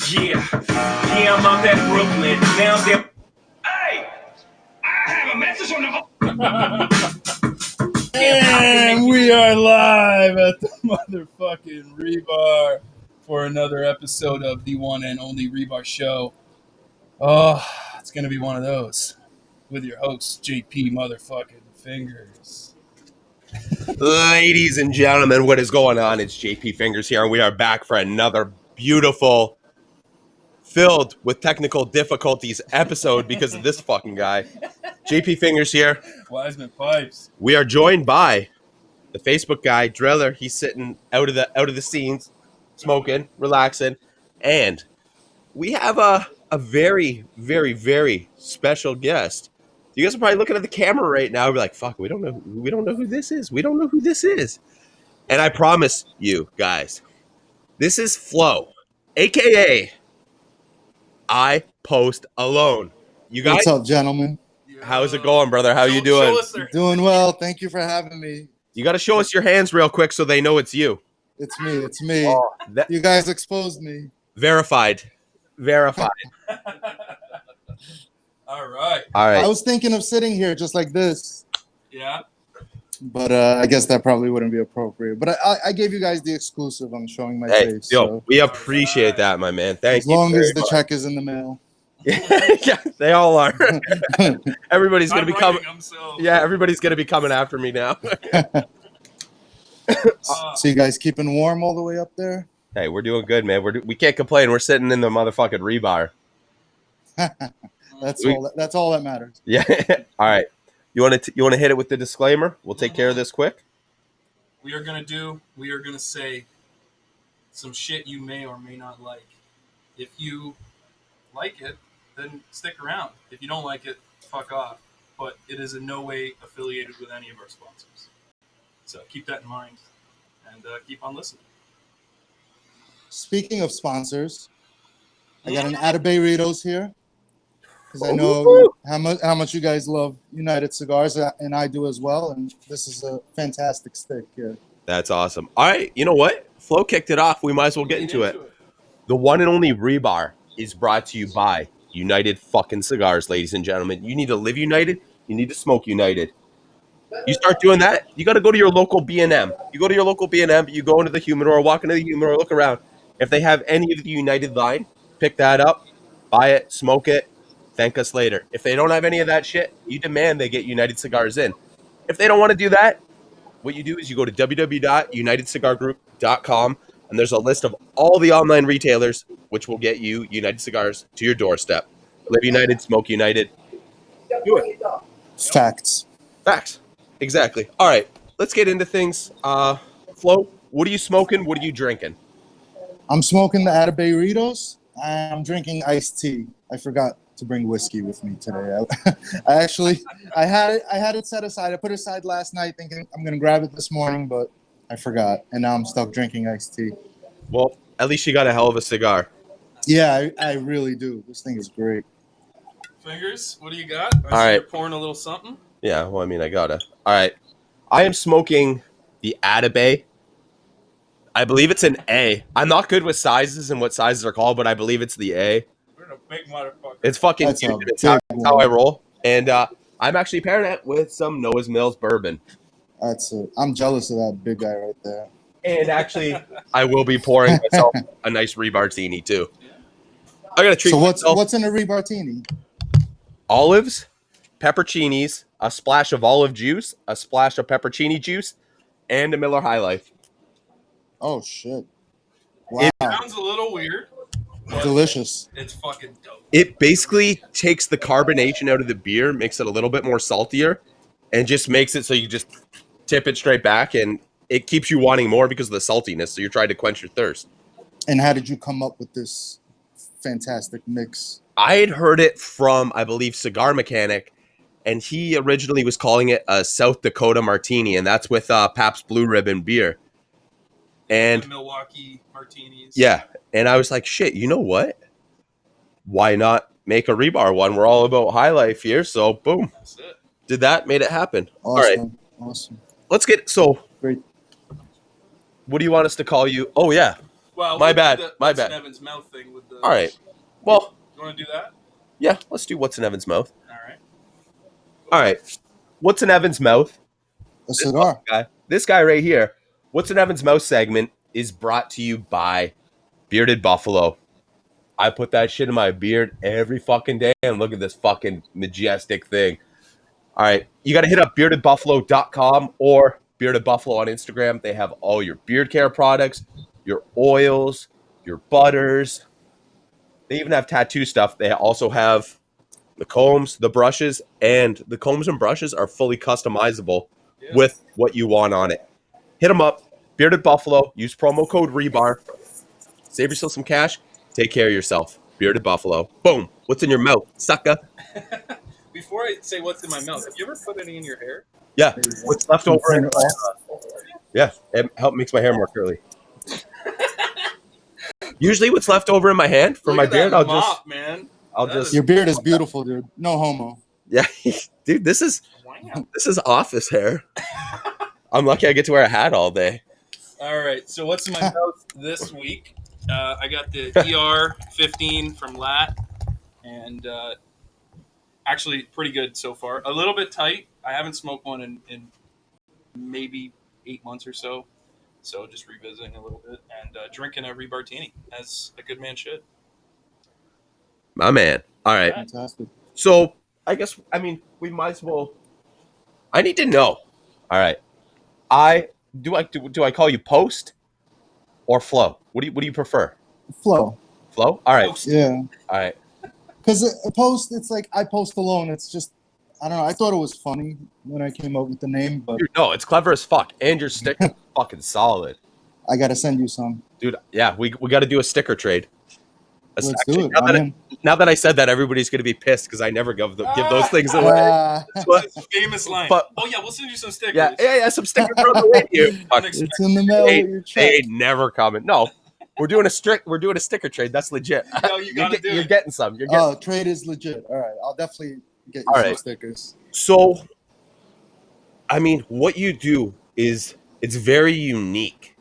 Yeah, I'm out at Brooklyn. Now they're. Hey! I have a message on the. And we are live at the motherfucking Rebar for another episode of the one and only Rebar Show. Oh, it's going to be one of those with your host, JP motherfucking Fingers. Ladies and gentlemen, what is going on? It's JP Fingers here, and we are back for another beautiful, filled with technical difficulties episode because of this fucking guy. JP Fingers here. Wiseman Pipes. We are joined by the Facebook guy, Driller. He's sitting out of the scenes, smoking, relaxing, and we have a very, very, very special guest. You guys are probably looking at the camera right now and be like, fuck, we don't know who this is. We don't know who this is. And I promise you guys, this is Flo, aka I Post Alone. You guys, what's up, gentlemen? how's it going, brother? How you doing? Doing well. Thank you for having me. You got to show us your hands real quick so they know it's you. It's me. It's me. Oh, You guys exposed me. verified. All right. All right. I was thinking of sitting here just like this, Yeah. but I guess that probably wouldn't be appropriate. But I gave you guys the exclusive on showing my Hey, face. yo, So we appreciate that, my man. Thank as you. long very as the much. check is in the mail. Yeah, they all are. Everybody's gonna be coming. So. Yeah, everybody's gonna be coming after me now. So you guys keeping warm all the way up there? Hey, we're doing good, man. We can't complain. We're sitting in the motherfucking rebar. That's all that matters. Yeah. All right. You want to hit it with the disclaimer? We'll take care of this quick. We are gonna say some shit you may or may not like. If you like it, then stick around. If you don't like it, fuck off. But it is in no way affiliated with any of our sponsors. So keep that in mind and keep on listening. Speaking of sponsors, I got an Atabay here because I know how much you guys love United Cigars, and I do as well. And this is a fantastic stick here. That's awesome. All right. You know what? Flo kicked it off. We might as well get into it. The one and only Rebar is brought to you by United fucking Cigars, ladies and gentlemen. You need to live United. You need to smoke United. You start doing that, you got to go to your local B&M. You go to your local B&M, you go into the humidor, walk into the humidor, look around. If they have any of the United line, pick that up, buy it, smoke it, thank us later. If they don't have any of that shit, you demand they get United Cigars in. If they don't want to do that, what you do is you go to www.unitedcigargroup.com, and there's a list of all the online retailers which will get you United Cigars to your doorstep. Live United, smoke United. Do it. Facts. Exactly. All right, let's get into things. Flo, what are you smoking? What are you drinking? I'm smoking the Atabay. I'm drinking iced tea. I forgot to bring whiskey with me today. I had it set aside. I put it aside last night thinking I'm going to grab it this morning, but I forgot. And now I'm stuck drinking iced tea. Well, at least you got a hell of a cigar. Yeah, I really do. This thing is great. Fingers, what do you got? All right. You're pouring a little something. Yeah, well, I mean, I gotta. All right. I am smoking the Atabay. I believe it's an A. I'm not good with sizes and what sizes are called, but I believe it's the A. We're a big motherfucker. It's fucking That's huge. a It's big how I one. roll. And I'm actually pairing it with some Noah's Mills bourbon. That's it. I'm jealous of that big guy right there. And actually, I will be pouring myself a nice Rebartini, too. I got to treat So myself. what's in a Rebartini? Olives, pepperoncinis, a splash of olive juice, a splash of peppercini juice, and a Miller High Life. Oh shit! Wow, Sounds a little weird. but delicious. It's fucking dope. It basically takes the carbonation out of the beer, makes it a little bit more saltier, and just makes it so you just tip it straight back, and it keeps you wanting more because of the saltiness, so you're trying to quench your thirst. And how did you come up with this fantastic mix? I had heard it from, I believe, Cigar Mechanic, and he originally was calling it a South Dakota Martini, and that's with Pabst Blue Ribbon beer. And The Milwaukee Martinis. yeah, and I was like, shit, you know what? Why not make a Rebar one? We're all about high life here, so boom. That's it. Did that, made it happen. Awesome. All right, Awesome. let's get, so Great. what do you want us to call you? Oh, yeah. Well, My we'll do bad, the my what's in bad. Evan's mouth thing with the. All right. Well, You want to do that? yeah, let's do what's in Evan's mouth. All right. All right. What's in Evan's mouth? A cigar. This guy right here. What's in Evan's mouth segment is brought to you by Bearded Buffalo. I put that shit in my beard every fucking day, and look at this fucking majestic thing. All right. You got to hit up beardedbuffalo.com or Bearded Buffalo on Instagram. They have all your beard care products, your oils, your butters. They even have tattoo stuff. They also have the combs, the brushes, and the combs and brushes are fully customizable Yeah. with what you want on it. Hit them up. Bearded Buffalo. Use promo code REBAR. Save yourself some cash. Take care of yourself. Bearded Buffalo. Boom. What's in your mouth, sucker? Before I say what's in my mouth, have you ever put any in your hair? Yeah. What's left over? Turn it off. Yeah. It makes my hair more curly. Usually, what's left over in my hand for Look my at that beard, mop, man. I'll That just is- Your beard is beautiful, dude. No homo. yeah, dude. This is Wow. office hair. I'm lucky I get to wear a hat all day. All right. So what's in my mouth this week? I got the ER15 from Lat, and actually pretty good so far. A little bit tight. I haven't smoked one in maybe 8 months or so. So just revisiting a little bit and drinking a Rebartini as a good man should. My man. All right. Fantastic. So I guess we might as well. I need to know. All right. Do I call you Post or Flow? What do you prefer? Flow. Flow. All right. Post. Yeah. All right. Because a post, it's like I post alone. It's just, I don't know. I thought it was funny when I came up with the name, but Dude, no, it's clever as fuck, and your sticker fucking solid, I got to send you some. dude. Yeah, we got to do a sticker trade. Let's Actually, do it. now that I said that, everybody's gonna be pissed because I never give those things away. But It's a famous line. But- Oh yeah, we'll send you some stickers. Yeah, some stickers on the way to you. Fuck, it's in the mail Hey, with your they check. ain't never coming. No, we're doing a sticker trade. That's legit. No, you gotta do You're it. getting some. You're getting. Oh, trade is legit. All right. I'll definitely get you All some right. stickers. So, what you do is it's very unique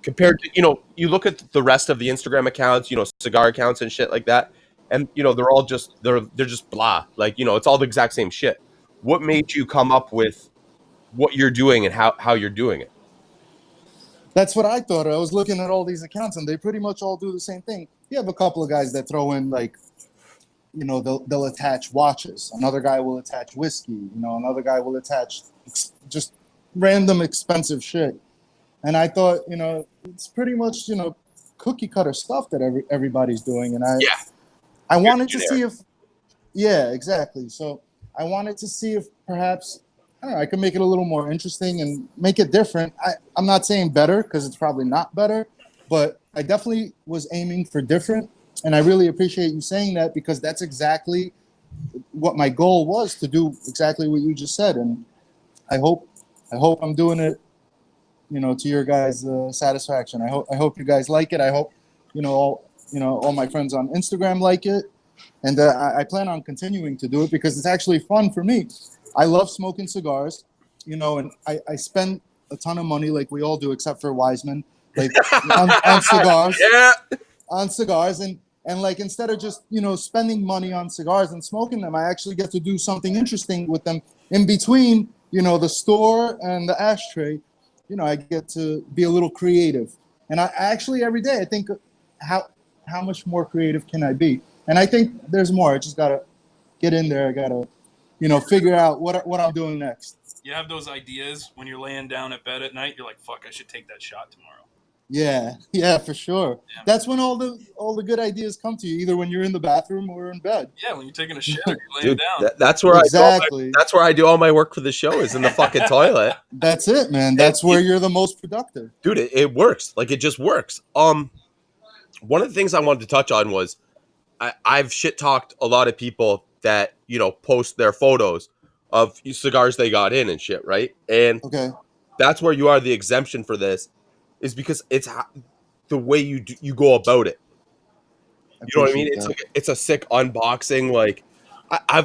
compared to you look at the rest of the Instagram accounts, cigar accounts and shit like that, and they're all just they're just blah. Like it's all the exact same shit. What made you come up with what you're doing and how you're doing it? That's what I thought. I was looking at all these accounts, and they pretty much all do the same thing. You have a couple of guys that throw in they'll attach watches. Another guy will attach whiskey. Another guy will attach just random expensive shit. And I thought, it's pretty much cookie cutter stuff that everybody's doing. And I wanted to see if, yeah, exactly. So I wanted to see if perhaps I could make it a little more interesting and make it different. I'm not saying better because it's probably not better, but I definitely was aiming for different. And I really appreciate you saying that because that's exactly what my goal was, to do exactly what you just said. And I hope I'm doing it, to your guys' satisfaction. I hope you guys like it. I hope, all my friends on Instagram like it. And I plan on continuing to do it because it's actually fun for me. I love smoking cigars, and I spend a ton of money like we all do, except for Wiseman, like on cigars. Yeah. On cigars. And like, instead of just, spending money on cigars and smoking them, I actually get to do something interesting with them in between, the store and the ashtray. I get to be a little creative. And I actually, every day, I think, how much more creative can I be? And I think there's more. I just got to get in there. I got to, figure out what I'm doing next. You have those ideas when you're laying down at bed at night. You're like, "Fuck, I should take that shot tomorrow." Yeah, for sure. Yeah. That's when all the good ideas come to you, either when you're in the bathroom or in bed. Yeah, when you're taking a shit or you're laying Dude, down. that's where Exactly. that's where I do all my work for the show, is in the fucking toilet. That's it, man. That's where you're the most productive. Dude, it works. Like, it just works. One of the things I wanted to touch on was I've shit talked a lot of people that post their photos of cigars they got in and shit, right? And Okay. that's where you are the exemption for this, is because it's the way you go about it. You know what I mean? It's like, it's a sick unboxing. Like,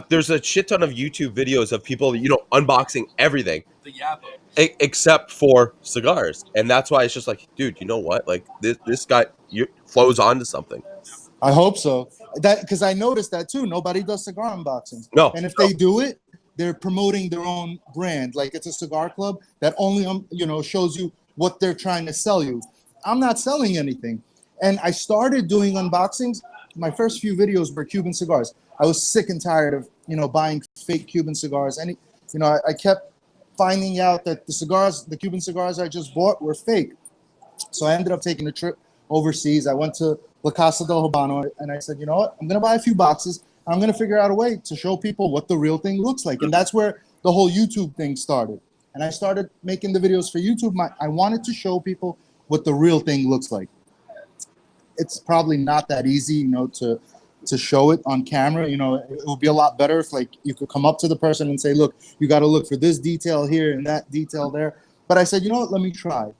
There's a shit ton of YouTube videos of people, unboxing everything The Yappo. except for cigars, and that's why it's just like, dude, you know what? Like this guy flows onto something. I hope so. That because I noticed that too. Nobody does cigar unboxings. No, And if they do it, they're promoting their own brand. Like it's a cigar club that only shows you what they're trying to sell you. I'm not selling anything. And I started doing unboxings. My first few videos were Cuban cigars. I was sick and tired of buying fake Cuban cigars. And I kept finding out that the Cuban cigars I just bought were fake. So I ended up taking a trip overseas. I went to La Casa del Habano, and I said, you know what? I'm going to buy a few boxes. I'm going to figure out a way to show people what the real thing looks like. And that's where the whole YouTube thing started. And I started making the videos for YouTube. I wanted to show people what the real thing looks like. It's probably not that easy, to show it on camera. It would be a lot better if you could come up to the person and say, look, you got to look for this detail here and that detail there. But I said, you know what? Let me try.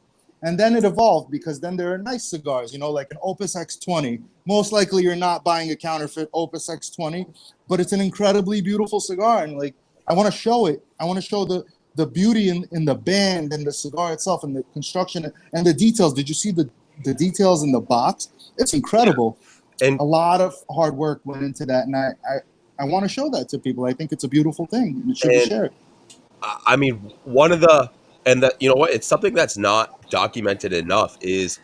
And then it evolved because then there are nice cigars, like an Opus X20. Most likely you're not buying a counterfeit Opus X20, but it's an incredibly beautiful cigar. And I want to show it. I want to show the beauty in the band and the cigar itself and the construction and the details. Did you see the details in the box? It's incredible. Yeah. And a lot of hard work went into that. And I want to show that to people. I think it's a beautiful thing. It should be shared. I mean, it's something that's not documented enough is,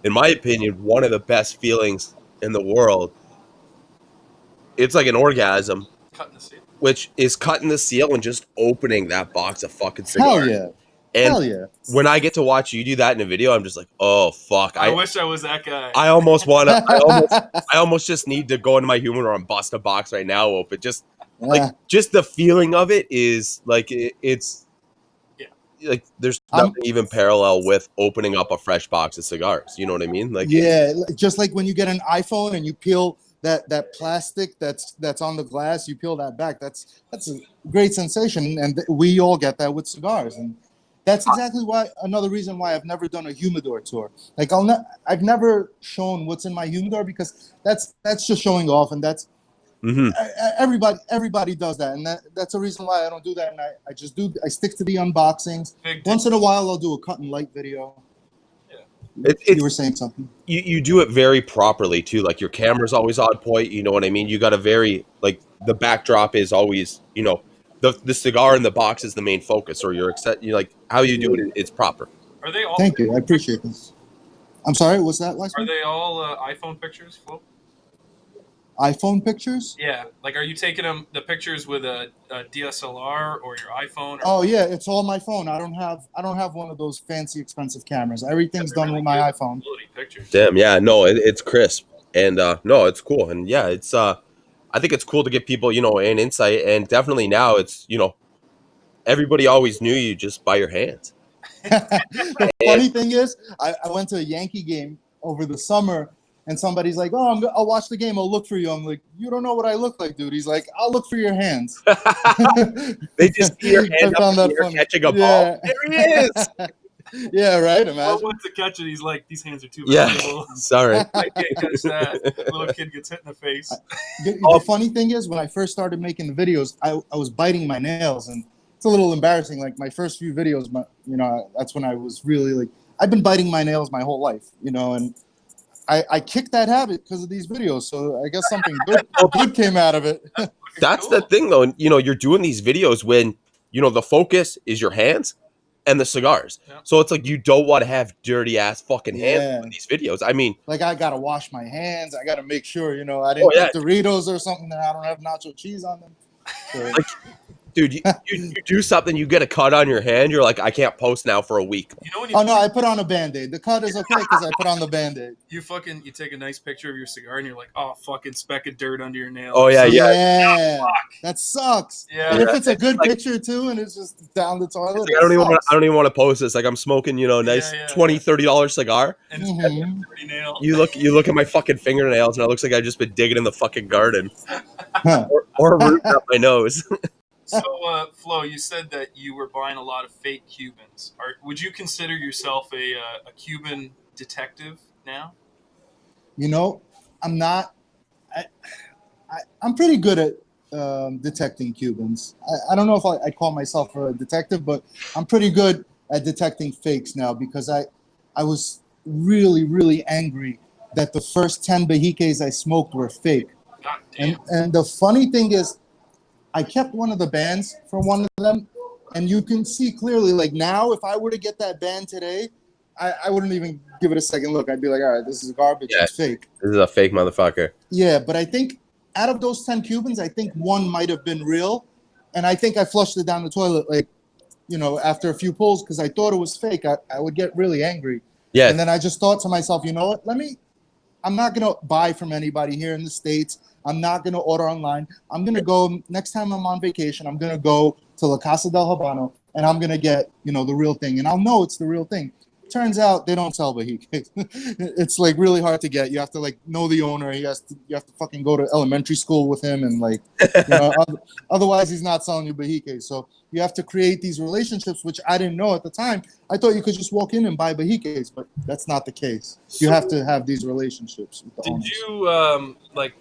in my opinion, one of the best feelings in the world. It's like an orgasm, which is cutting the seal and just opening that box of fucking cigars. Hell yeah. And hell yeah. When I get to watch you do that in a video, I'm just like, oh fuck! I wish I was that guy. I almost want to. I almost just need to go into my humidor and bust a box right now open. Just the feeling of it is like it's. Like there's nothing even parallel with opening up a fresh box of cigars. You know what I mean? Like just like when you get an iPhone and you peel that plastic that's on the glass, you peel that back. That's a great sensation, and we all get that with cigars, and that's exactly another reason why I've never done a humidor tour. Like I've never shown what's in my humidor because that's just showing off, and that's. Mm-hmm. Everybody does that, and that's a reason why I don't do that. And I stick to the unboxings. Once in a while, I'll do a cut and light video. Yeah, you were saying something. You do it very properly too. Like your camera's always on point. You know what I mean? You got a very the backdrop is always the cigar in the box is the main focus, or how you do it. It's proper. Are they all? Thank you. I appreciate this. I'm sorry. What's that last? Are they all iPhone pictures, Flo? iPhone pictures? Yeah, are you taking the pictures with a DSLR or your iPhone? Oh yeah, it's all my phone. I don't have one of those fancy expensive cameras. Everything's done with my iPhone. Pictures. Damn, yeah, no, it's crisp, and no, it's cool, and yeah, it's I think it's cool to give people an insight, and definitely now it's everybody always knew you just by your hands. The funny thing is, I went to a Yankee game over the summer. And somebody's like, "Oh, I'll watch the game. I'll look for you." I'm like, "You don't know what I look like, dude." He's like, "I'll look for your hands." They just see your hand up in the air catching a ball. There he is. Yeah, right. Imagine. Well, once to catch it, he's like, "These hands are too valuable." Sorry. I can't catch that. Little kid gets hit in the face. The funny thing is, when I first started making the videos, I was biting my nails, and it's a little embarrassing. Like my first few videos, that's when I was really I've been biting my nails my whole life, and. I kicked that habit because of these videos, so I guess something good came out of it. That's the thing, though. You're doing these videos when the focus is your hands and the cigars. Yeah. So it's like you don't want to have dirty ass fucking hands in these videos. I mean, I gotta wash my hands. I gotta make sure I didn't get Doritos or something that I don't have nacho cheese on them. So. Dude, you do something, you get a cut on your hand, you're like, I can't post now for a week. No, I put on a Band-Aid. The cut is okay because I put on the Band-Aid. You take a nice picture of your cigar and you're like, oh, fucking speck of dirt under your nail. Oh, yeah. Yeah. That sucks. Yeah. And if it's a good picture, too, and it's just down the toilet, I don't even want to post this. Like, I'm smoking, nice $20, $30 cigar. And it's dirty nail. You look at my fucking fingernails, and it looks like I've just been digging in the fucking garden. or rooting up my nose. So, Flo, you said that you were buying a lot of fake Cubans. Would you consider yourself a Cuban detective now? I'm not. I'm pretty good at detecting Cubans. I don't know if I call myself a detective, but I'm pretty good at detecting fakes now because I was really, really angry that the first 10 Bahiques I smoked were fake. God damn. And the funny thing is, I kept one of the bands for one of them, and you can see clearly, like now, if I were to get that band today, I wouldn't even give it a second look. I'd be like, all right, this is garbage. Yeah. It's fake. This is a fake motherfucker. Yeah, but I think out of those 10 Cubans, I think one might have been real. And I think I flushed it down the toilet, like, after a few pulls because I thought it was fake. I would get really angry. Yeah. And then I just thought to myself, you know what? I'm not going to buy from anybody here in the States. I'm not going to order online. I'm going to go, next time I'm on vacation, I'm going to go to La Casa del Habano and I'm going to get, the real thing. And I'll know it's the real thing. Turns out they don't sell Bahiques. It's like really hard to get. You have to like know the owner. You have to fucking go to elementary school with him, and like, otherwise he's not selling you Bahiques. So you have to create these relationships, which I didn't know at the time. I thought you could just walk in and buy Bahiques, but that's not the case. You have to have these relationships with the owners.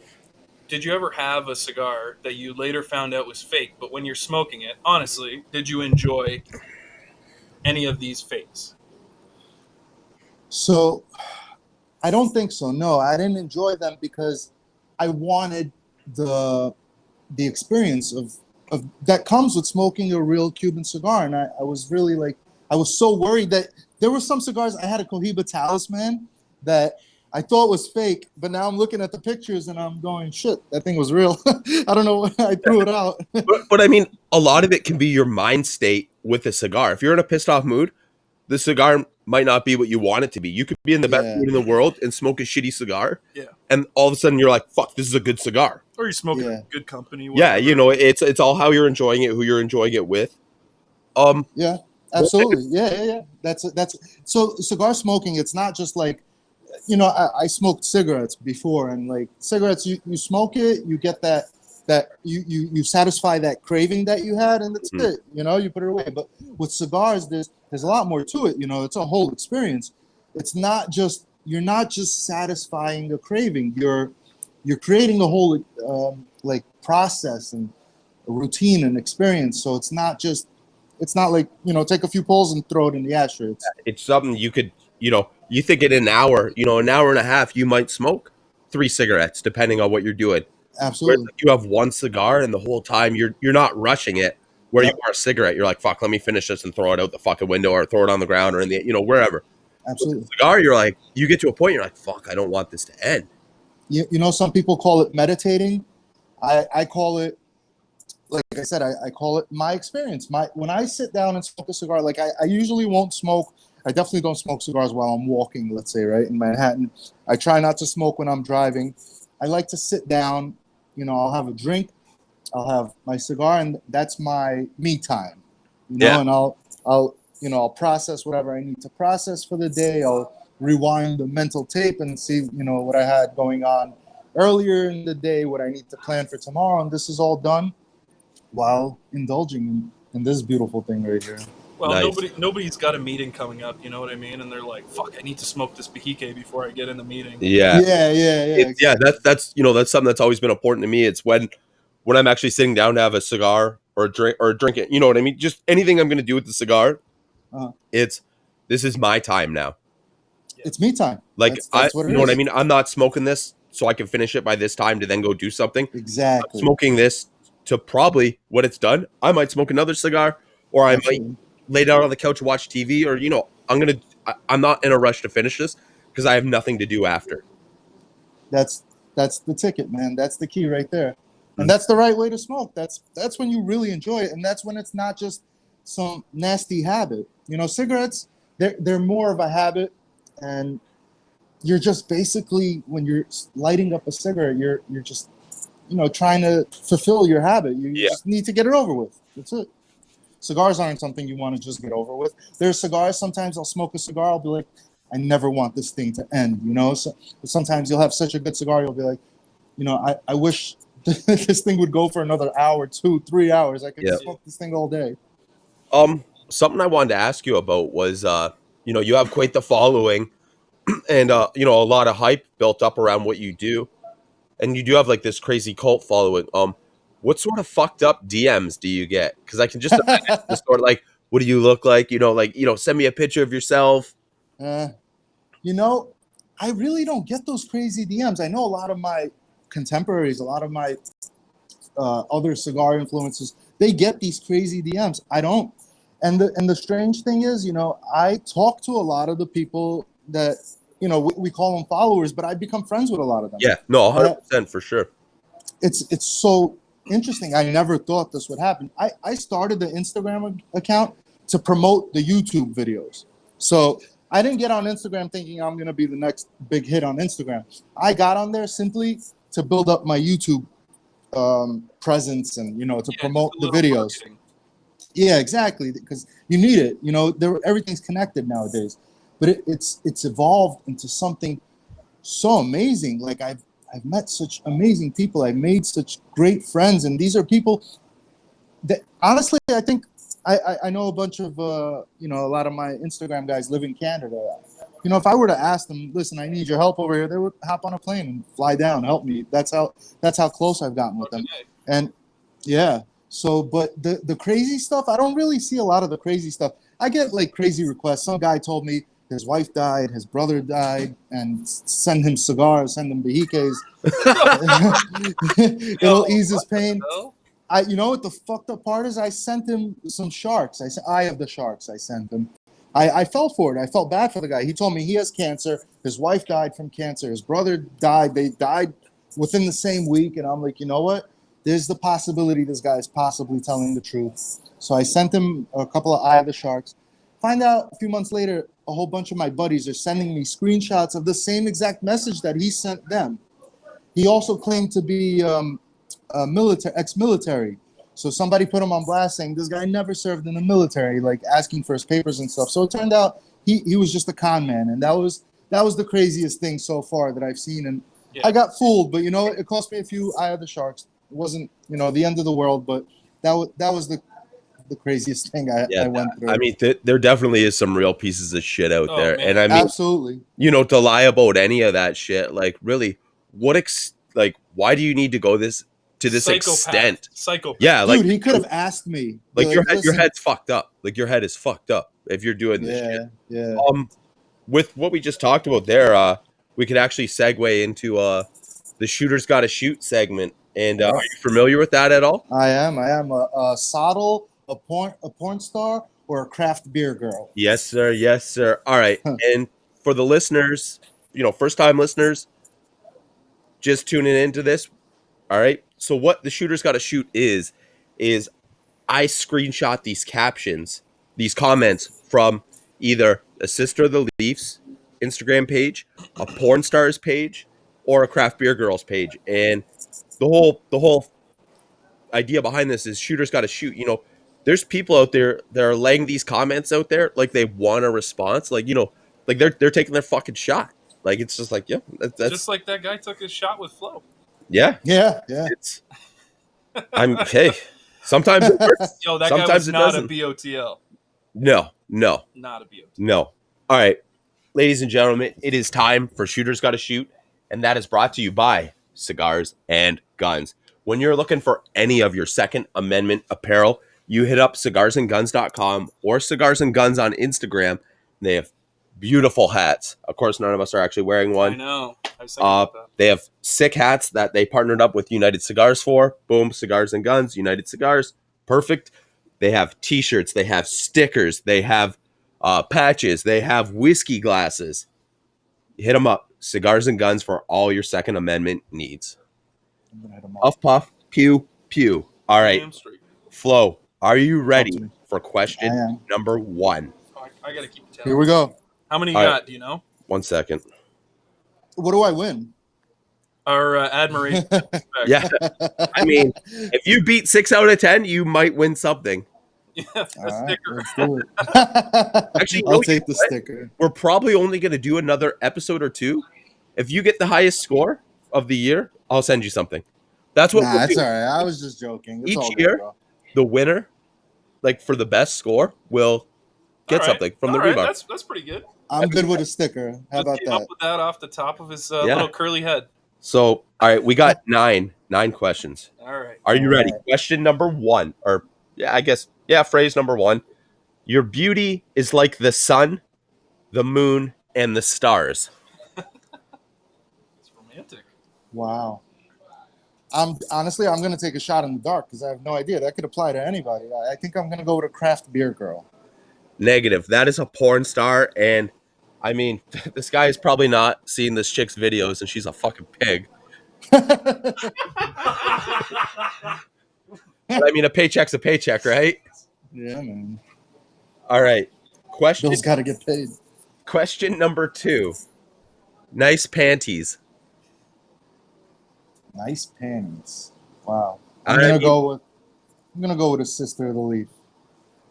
Did you ever have a cigar that you later found out was fake, but when you're smoking it, honestly, did you enjoy any of these fakes? So I don't think so. No, I didn't enjoy them because I wanted the experience of that comes with smoking a real Cuban cigar. And I was really like, I was so worried that there were some cigars. I had a Cohiba Talisman that I thought was fake, but now I'm looking at the pictures and I'm going, shit, that thing was real. I don't know. I threw it out. But I mean, a lot of it can be your mind state with a cigar. If you're in a pissed off mood, the cigar might not be what you want it to be. You could be in the best mood in the world and smoke a shitty cigar. Yeah. And all of a sudden you're like, fuck, this is a good cigar. Or you're smoking good company. Whatever. Yeah, it's all how you're enjoying it, who you're enjoying it with. Yeah, absolutely. Yeah. That's so cigar smoking, it's not just like, I smoked cigarettes before, and like cigarettes, you smoke it, you get that you satisfy that craving that you had, and that's it. You put it away. But with cigars, there's a lot more to it. It's a whole experience. It's not just, you're not just satisfying a craving. You're creating a whole like process and a routine and experience. So it's not like, take a few pulls and throw it in the ashtray. It's something you could, you think in an hour, an hour and a half, you might smoke 3 cigarettes, depending on what you're doing. Absolutely. Whereas you have one cigar and the whole time you're not rushing it. Where you are a cigarette, you're like, fuck, let me finish this and throw it out the fucking window or throw it on the ground or in the, wherever. Absolutely. With a cigar, you're like, you get to a point, you're like, fuck, I don't want this to end. Some people call it meditating. I call it, like I said, I call it my experience. When I sit down and smoke a cigar, like I usually won't smoke. I definitely don't smoke cigars while I'm walking, let's say, right, in Manhattan. I try not to smoke when I'm driving. I like to sit down, I'll have a drink, I'll have my cigar, and that's my me time, and I'll process whatever I need to process for the day. I'll rewind the mental tape and see, what I had going on earlier in the day, what I need to plan for tomorrow. And this is all done while indulging in this beautiful thing right here. Well, nice. Nobody's got a meeting coming up, you know what I mean? And they're like, fuck, I need to smoke this Bahique before I get in the meeting. Yeah. Exactly. Yeah, that's something that's always been important to me. It's when I'm actually sitting down to have a cigar or drink it, you know what I mean? Just anything I'm going to do with the cigar, this is my time now. It's me time. Like, that's what it is. What I mean? I'm not smoking this so I can finish it by this time to then go do something. Exactly. I'm smoking this to probably, when it's done, I might smoke another cigar, or I might lay down on the couch, watch TV, or, I'm not in a rush to finish this because I have nothing to do after. That's the ticket, man. That's the key right there. And that's the right way to smoke. That's when you really enjoy it. And that's when it's not just some nasty habit. Cigarettes, they're more of a habit, and you're just basically, when you're lighting up a cigarette, you're just, trying to fulfill your habit. You just need to get it over with. That's it. Cigars aren't something you want to just get over with. There's cigars, sometimes I'll smoke a cigar, I'll be like, I never want this thing to end, So sometimes you'll have such a good cigar, you'll be like, I wish this thing would go for another hour, 2, 3 hours. I could smoke this thing all day. Something I wanted to ask you about was, you have quite the following and, a lot of hype built up around what you do. And you do have like this crazy cult following. what sort of fucked up DMs do you get? Because I can just imagine the sort of like, what do you look like? Send me a picture of yourself. You know, I really don't get those crazy DMs. I know a lot of my contemporaries, a lot of my other cigar influencers, they get these crazy DMs. I don't. And the strange thing is, I talk to a lot of the people that, we call them followers, but I become friends with a lot of them. Yeah, no, 100% for sure. It's so interesting. I never thought this would happen. I started the Instagram account to promote the YouTube videos. So I didn't get on Instagram thinking I'm going to be the next big hit on Instagram. I got on there simply to build up my YouTube presence and, to promote the videos. Marketing. Yeah, exactly. Because you need it. Everything's connected nowadays. But it's evolved into something so amazing. Like I've met such amazing people. I've made such great friends, and these are people that honestly, I think I know a bunch of a lot of my Instagram guys live in Canada. If I were to ask them, listen, I need your help over here, they would hop on a plane and fly down, help me. That's how close I've gotten with them. And yeah. So, but the crazy stuff, I don't really see a lot of the crazy stuff. I get like crazy requests. Some guy told me his wife died, his brother died, and send him cigars, send him Behikes. It'll ease his pain. You know what the fucked up part is? I sent him some sharks. I said, Eye of the Sharks. I sent him. I fell for it. I felt bad for the guy. He told me he has cancer. His wife died from cancer. His brother died. They died within the same week. And I'm like, you know what? There's the possibility this guy is possibly telling the truth. So I sent him a couple of Eye of the Sharks. Find out a few months later, a whole bunch of my buddies are sending me screenshots of the same exact message that he sent them. He also claimed to be ex-military. So somebody put him on blast saying this guy never served in the military, like asking for his papers and stuff. So it turned out he was just a con man. And that was the craziest thing so far that I've seen. And I got fooled, but it cost me a few Eye of the Sharks. It wasn't, the end of the world, but that was the craziest thing I went through. I mean, there definitely is some real pieces of shit out there. Man. And I mean, absolutely. To lie about any of that shit, like really, why do you need to go to this extent? Psychopath. Yeah, dude, he could have asked me. Like your head's fucked up. Like your head is fucked up if you're doing this shit. Yeah. With what we just talked about there, we could actually segue into the Shooters Gotta Shoot segment. And are you familiar with that at all? I am. A Sottle, a porn star, or a craft beer girl? Yes, sir. Yes, sir. All right. And for the listeners, first time listeners, just tuning into this. All right. So what the Shooters Gotta Shoot is I screenshot these captions, these comments from either a Sister of the Leafs Instagram page, a porn stars page, or a craft beer girls page. And the whole idea behind this is Shooters Gotta Shoot. There's people out there that are laying these comments out there like they want a response, like they're taking their fucking shot. Like it's just like that's just like that guy took his shot with Flo. Yeah. Sometimes it works. Yo, that sometimes guy was it not doesn't. a BOTL. No, Not a BOTL. no. All right, ladies and gentlemen, it is time for Shooters Gotta Shoot, and that is brought to you by Cigars and Guns. When you're looking for any of your Second Amendment apparel, you hit up cigarsandguns.com or Cigars and Guns on Instagram. They have beautiful hats. Of course, none of us are actually wearing one. I know. I was thinking about that. They have sick hats that they partnered up with United Cigars for. Boom, Cigars and Guns, United Cigars. Perfect. They have t-shirts. They have stickers. They have patches. They have whiskey glasses. Hit them up. Cigars and Guns for all your Second Amendment needs. Puff, puff, pew, pew. All right. Damn straight. Flo, are you ready for question I am. number 1? I gotta keep it. Here we go. How many you All got? right. Do you know? 1 second. What do I win? Our admiration. Yeah. I mean, if you beat 6 out of 10, you might win something. Yeah, All a right, sticker. let's do it. Actually, I'll no, take the what? sticker. We're probably only going to do another episode or 2. If you get the highest score of the year, I'll send you something. That's what Nah, we'll that's do. all right. I was just joking. It's Each all good, year, bro. The winner, like for the best score, will get All right. something from the All right, rebar. That's pretty good. I'm good with a sticker. How Just about came up that? with that off the top of his little curly head. So, all right, we got 9. 9 questions. All right. Are you ready? Alright. Question number 1, or yeah, I guess, yeah, phrase number 1. Your beauty is like the sun, the moon, and the stars. It's romantic. Wow. I'm gonna take a shot in the dark because I have no idea. That could apply to anybody. I think I'm gonna go with a craft beer girl. Negative. That is a porn star, and I mean, this guy is probably not seeing this chick's videos, and she's a fucking pig. But I mean, a paycheck's a paycheck, right? Yeah, man. All right. Question Bill's got to get paid. question number 2. Nice panties. Nice panties. Wow. I I'm gonna mean- go with a Sister of the Leaf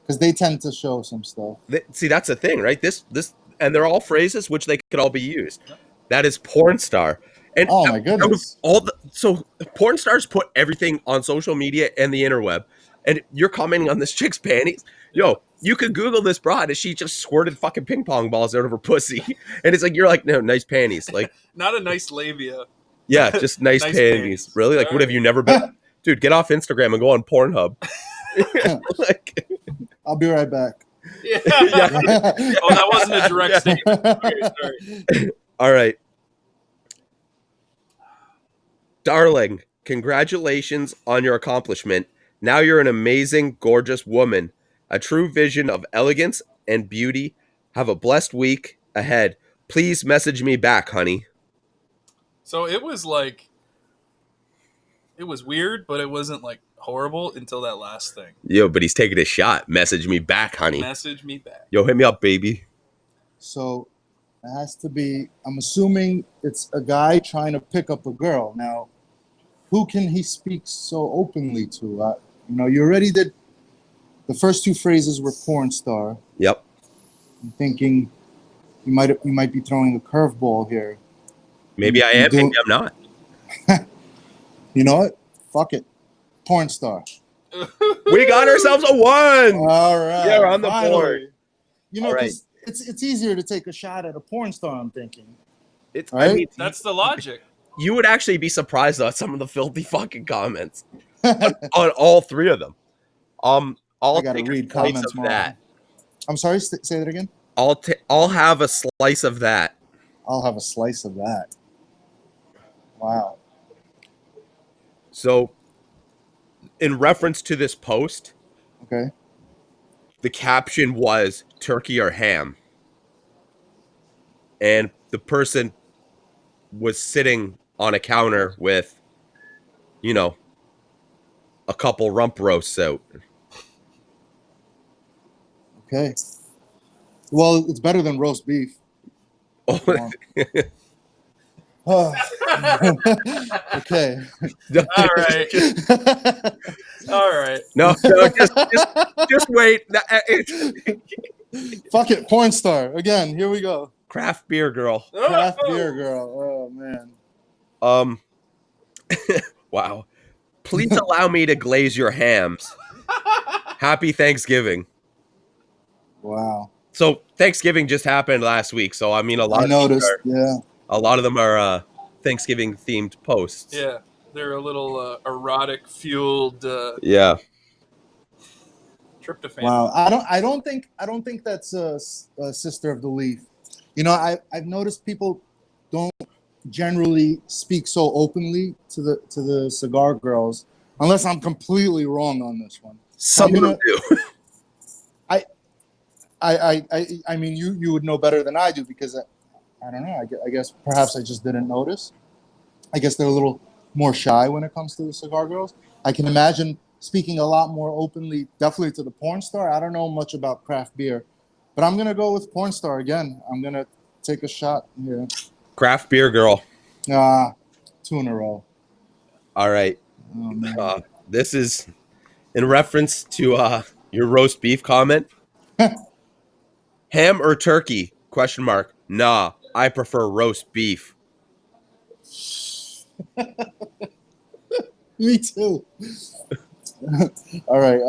because they tend to show some stuff. See, that's the thing, right? This, and they're all phrases which they could all be used. That is porn star. And Oh my that was goodness. so porn stars put everything on social media and the interweb, and you're commenting on this chick's panties. Yo, you could Google this broad, and she just squirted fucking ping pong balls out of her pussy, and it's like you're like, no, nice panties, like Not a nice labia. yeah, just nice, Nice panties. panties. Really, like, what have you never been? Dude, get off Instagram and go on Pornhub. Like, I'll be right back. Yeah. yeah. Oh, that wasn't a direct statement. Okay, sorry. All right. Darling, congratulations on your accomplishment. Now you're an amazing, gorgeous woman. A true vision of elegance and beauty. Have a blessed week ahead. Please message me back, honey. So it was like, it was weird, but it wasn't like horrible until that last thing. Yo, but he's taking a shot. Message me back, honey. Message me back. Yo, hit me up, baby. So it has to be. I'm assuming it's a guy trying to pick up a girl. Now, who can he speak so openly to? You already did. The first 2 phrases were porn star. Yep. I'm thinking you might be throwing a curveball here. Maybe I am, maybe I'm not. You know what? Fuck it. Porn star. We got ourselves a 1. All right. Yeah, we're on the finally. board. You know, All right. 'cause it's easier to take a shot at a porn star, I'm thinking. It's, Right? I mean, That's the logic. you would actually be surprised at some of the filthy fucking comments on all 3 of them. I'll I gotta take a read slice comments of more. that. I'm sorry, say that again. I'll have a slice of that. I'll have a slice of that. Wow. So, in reference to this post, Okay. the caption was turkey or ham. And the person was sitting on a counter with, a couple rump roasts out. Okay. Well, it's better than roast beef. Oh, Oh. Okay. All right. All right. no, just wait. Fuck it. Porn star. Again, here we go. Craft beer girl. Craft Oh. beer girl. Oh, man. Wow. Please allow me to glaze your hams. Happy Thanksgiving. Wow. So Thanksgiving just happened last week. So I mean, a lot I of these noticed. are- Yeah. a lot of them are Thanksgiving themed posts. Yeah, they're a little erotic fueled Yeah. tryptophan. Wow. I don't think that's a Sister of the Leaf. I've noticed people don't generally speak so openly to the cigar girls, unless I'm completely wrong on this one. Some of them do. I mean, you would know better than I do because I don't know. I guess perhaps I just didn't notice. I guess they're a little more shy when it comes to the cigar girls. I can imagine speaking a lot more openly, definitely to the porn star. I don't know much about craft beer, but I'm gonna go with porn star again. I'm gonna take a shot here. Craft beer girl. 2 in a row. All right. Oh, man. This is in reference to your roast beef comment. Ham or turkey? Question mark. Nah, I prefer roast beef. Me too. All right.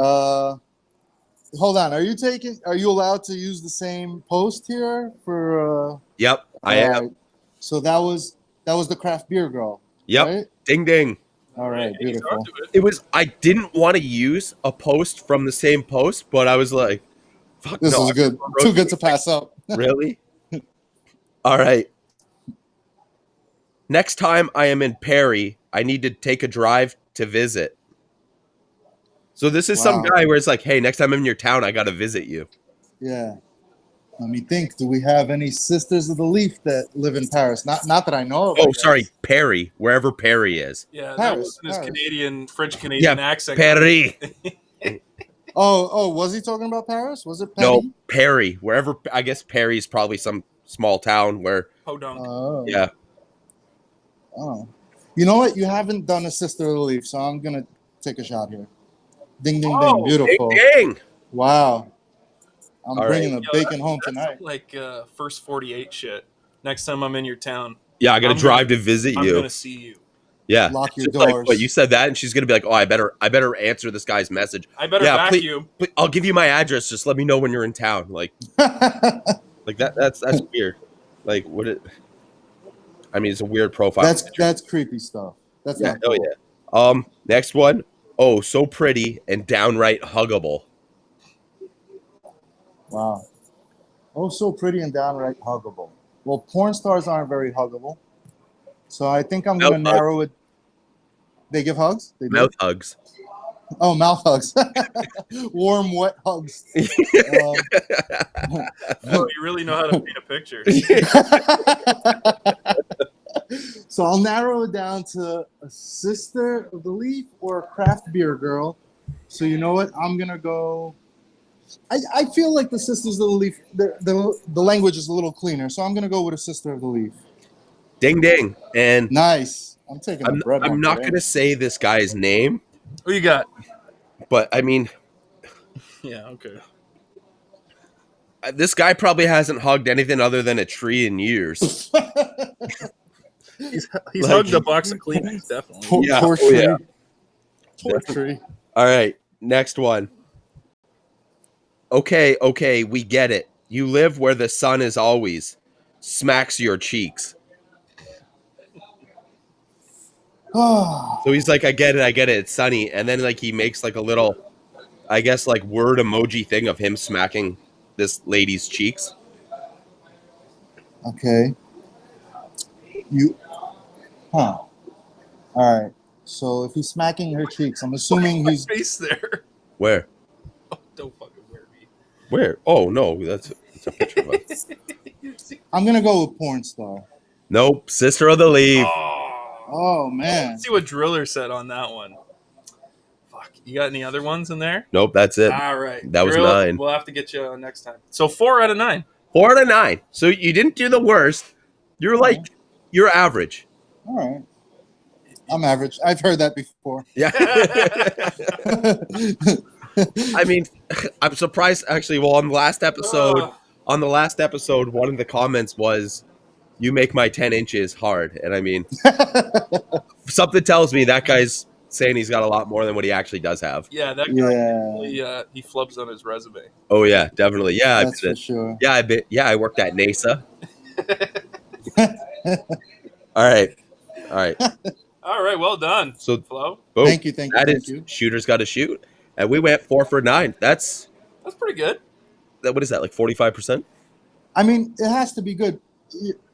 Hold on. Are you allowed to use the same post here for? Yep, I am. So that was the craft beer girl. Yep. Right? Ding ding. All right, Hey, you beautiful. talked to it. It was I didn't want to use a post from the same post, but I was like, fuck This no. is good. Too good to pass up. Really? All right. Next time I am in Perry, I need to take a drive to visit. So this is some Wow. guy where it's like, hey, next time I'm in your town, I got to visit you. Yeah. Let me think. Do we have any Sisters of the Leaf that live in Paris? Not that I know of. I Oh, guess. sorry, Perry, wherever Perry is. Yeah, that Paris, wasn't his Paris. Canadian, French Canadian accent. Perry. Oh, was he talking about Paris? Was it No, Petty? Perry, wherever. I guess Perry's probably some small town where, Podunk. Oh. yeah. Oh. You know what? You haven't done a Sister of the Leaf, so I'm gonna take a shot here. Ding, ding, Oh, ding. Beautiful. Ding, ding. Wow. I'm All bringing right. the bacon home That's tonight. like first 48 shit. Next time I'm in your town, Yeah, I got to I'm drive gonna- to visit I'm you. gonna see you. Yeah. Lock your Just like, doors. but you said that, and she's gonna be like, "Oh, I better answer this guy's message. I better Yeah, please- vacuum. But I'll give you my address. Just let me know when you're in town." Like that. That's weird. Like, what it? I mean, it's a weird profile. that's creepy stuff. That's Yeah. not Oh cool. yeah. Next one. Oh, so pretty and downright huggable. Wow. Oh, so pretty and downright huggable. Well, porn stars aren't very huggable. So I think I'm going to Mouth hugs. narrow it. They give hugs? They do? Mouth hugs. Oh, mouth hugs. Warm, wet hugs. Oh, you really know how to paint a picture. So I'll narrow it down to a Sister of the Leaf or a craft beer girl. So you know what? I'm going to go... I feel like the Sisters of the Leaf, the language is a little cleaner. So I'm going to go with a Sister of the Leaf. Ding ding. And Nice. I'm taking the bread. I'm one not today. gonna say this guy's name, Who you got? but I mean, Yeah, okay. this guy probably hasn't hugged anything other than a tree in years. He's Like- hugged a box of Kleenex, definitely. Poor, Yeah, poor oh, tree. yeah. Poor tree. All right, next one. Okay, we get it. You live where the sun is always smacks your cheeks. Oh, So he's like, I get it, it's sunny. And then like he makes like a little, I guess like word emoji thing of him smacking this lady's cheeks. okay. All right. So if he's smacking her cheeks, I'm assuming he's. Face there. Where? Oh, don't fucking wear me. Where? Oh no, that's a picture of us. I'm gonna go with porn star. Nope, Sister of the Leaf. Oh man. Let's see what Driller said on that one. Fuck. You got any other ones in there? Nope, that's it. All right. That was Driller, 9. We'll have to get you on next time. So 4 out of 9. 4 out of 9. So you didn't do the worst. You're like, you're average. All right. I'm average. I've heard that before. Yeah. I mean, I'm surprised actually. Well, on the last episode, one of the comments was, "You make my 10 inches hard," and I mean, something tells me that guy's saying he's got a lot more than what he actually does have. Yeah, that guy Yeah, he flubs on his resume. Oh yeah, definitely. Yeah, that's for sure. yeah, I worked at NASA. All right. All right, well done, So, Flo. boom. Thank you. That Thank is you. Shooter's Got to Shoot, and we went 4 for 9. That's That's pretty good. what is that, like 45%? I mean, it has to be good.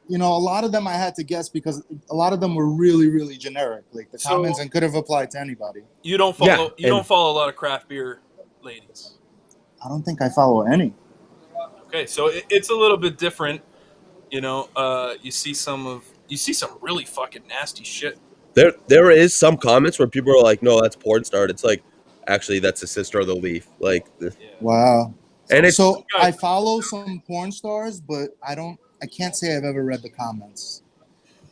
You know, a lot of them I had to guess because a lot of them were really, really generic. Like the So- comments and could have applied to anybody. You don't follow. Yeah, and- follow a lot of craft beer ladies. I don't think I follow any. Okay, so it's a little bit different. You know, you see some really fucking nasty shit. There is some comments where people are like, "No, that's porn star." It's like, actually, that's a Sister of the Leaf. Like, Yeah. Wow. and it's So I follow some porn stars, but I can't say I've ever read the comments.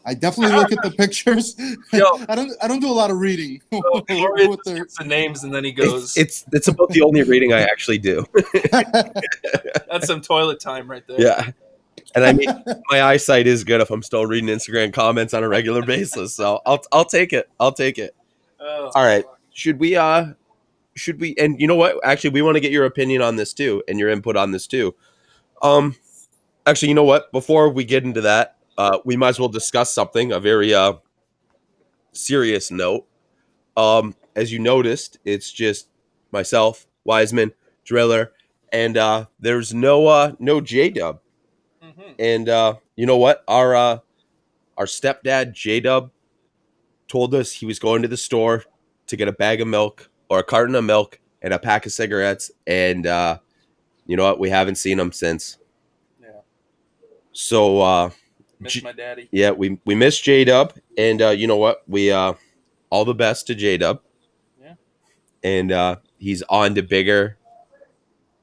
I definitely look at the pictures. Yo. I don't do a lot of reading. Or with it their- gets the names and then he goes, it's about the only reading I actually do. "That's some toilet time right there." Yeah, and I mean, my eyesight is good if I'm still reading Instagram comments on a regular basis. So I'll take it. I'll take it. Oh, All right. Should we? And you know what? Actually, we want to get your opinion on this too, and your input on this too. Actually, you know what? Before we get into that, we might as well discuss something. A very serious note. As you noticed, it's just myself, Wiseman, Driller, and there's no J Dub. Mm-hmm. And you know what? Our stepdad J Dub told us he was going to the store to get a bag of milk or a carton of milk and a pack of cigarettes, and you know what? We haven't seen him since. Yeah. So Miss my daddy. yeah, we miss J Dub, and you know what? We all the best to J Dub. Yeah. And he's on to bigger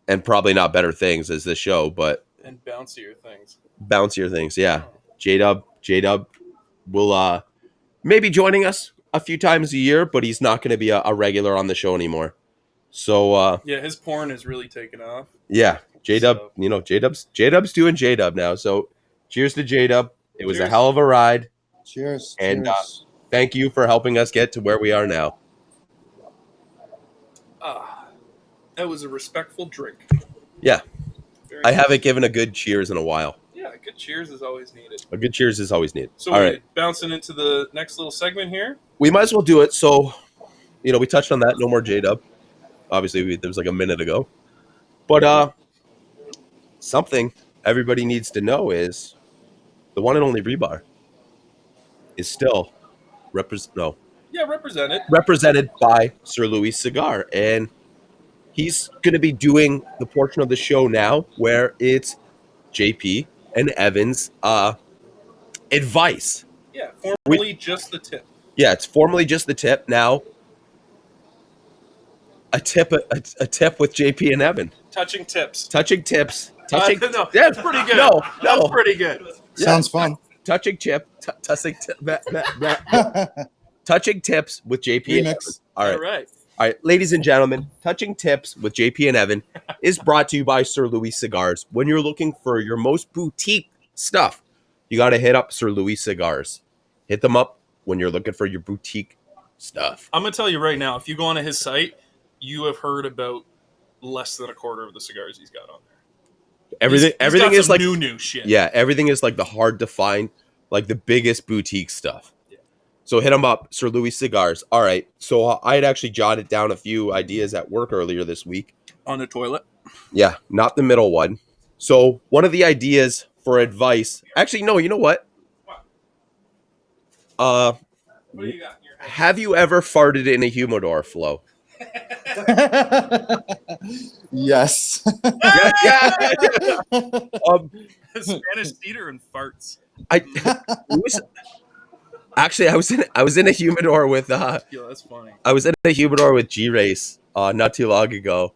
and probably not better things as this show, but And bouncier things. bouncier things. Yeah, Oh. J Dub will maybe joining us a few times a year, but he's not going to be a regular on the show anymore. So Yeah, his porn is really taken off. yeah, J Dub, So- you know, J Dub's doing J Dub now. So cheers to J Dub. It was a Cheers. hell of a ride. Cheers. And, cheers. Thank you for helping us get to where we are now. That was a respectful drink. Yeah. Very I nice. haven't given a good cheers in a while. Yeah, good cheers is always needed. A good cheers is always needed. So All we're right. bouncing into the next little segment here. We might as well do it. So, you know, we touched on that. No more J Dub. Obviously, there was like a minute ago. But something everybody needs to know is the one and only Rebar is still Yeah, represent it. represented by Sir Louis Cigar. And he's going to be doing the portion of the show now where it's JP and Evan's advice. Yeah, formerly just the tip. Yeah, it's formally just the tip. Now, a tip with JP and Evan. Touching tips. Touching tips. Touching. No, yeah, that's pretty good. No, That's pretty good. Sounds fun. touching chip. Touching tips with JP and Evan. Remix. All right, ladies and gentlemen, touching tips with JP and Evan is brought to you by Sir Louis Cigars. When you're looking for your most boutique stuff, you got to hit up Sir Louis Cigars. Hit them up when you're looking for your boutique stuff. I'm gonna tell you right now, if you go onto his site, you have heard about less than a quarter of the cigars he's got on there. Everything He's got is some like new shit. yeah, everything is like the hard to find, like the biggest boutique stuff. Yeah. So hit them up, Sir Louis Cigars. All right. So I had actually jotted down a few ideas at work earlier this week. On the toilet. Yeah, not the middle one. So one of the ideas for advice, actually, no, you know what? What do you got in your head? Have you ever farted in a humidor, Flo? Yes. Yeah. Spanish theater and farts. Actually, I was in a humidor with Yeah, that's funny. I was in a humidor with G Race not too long ago,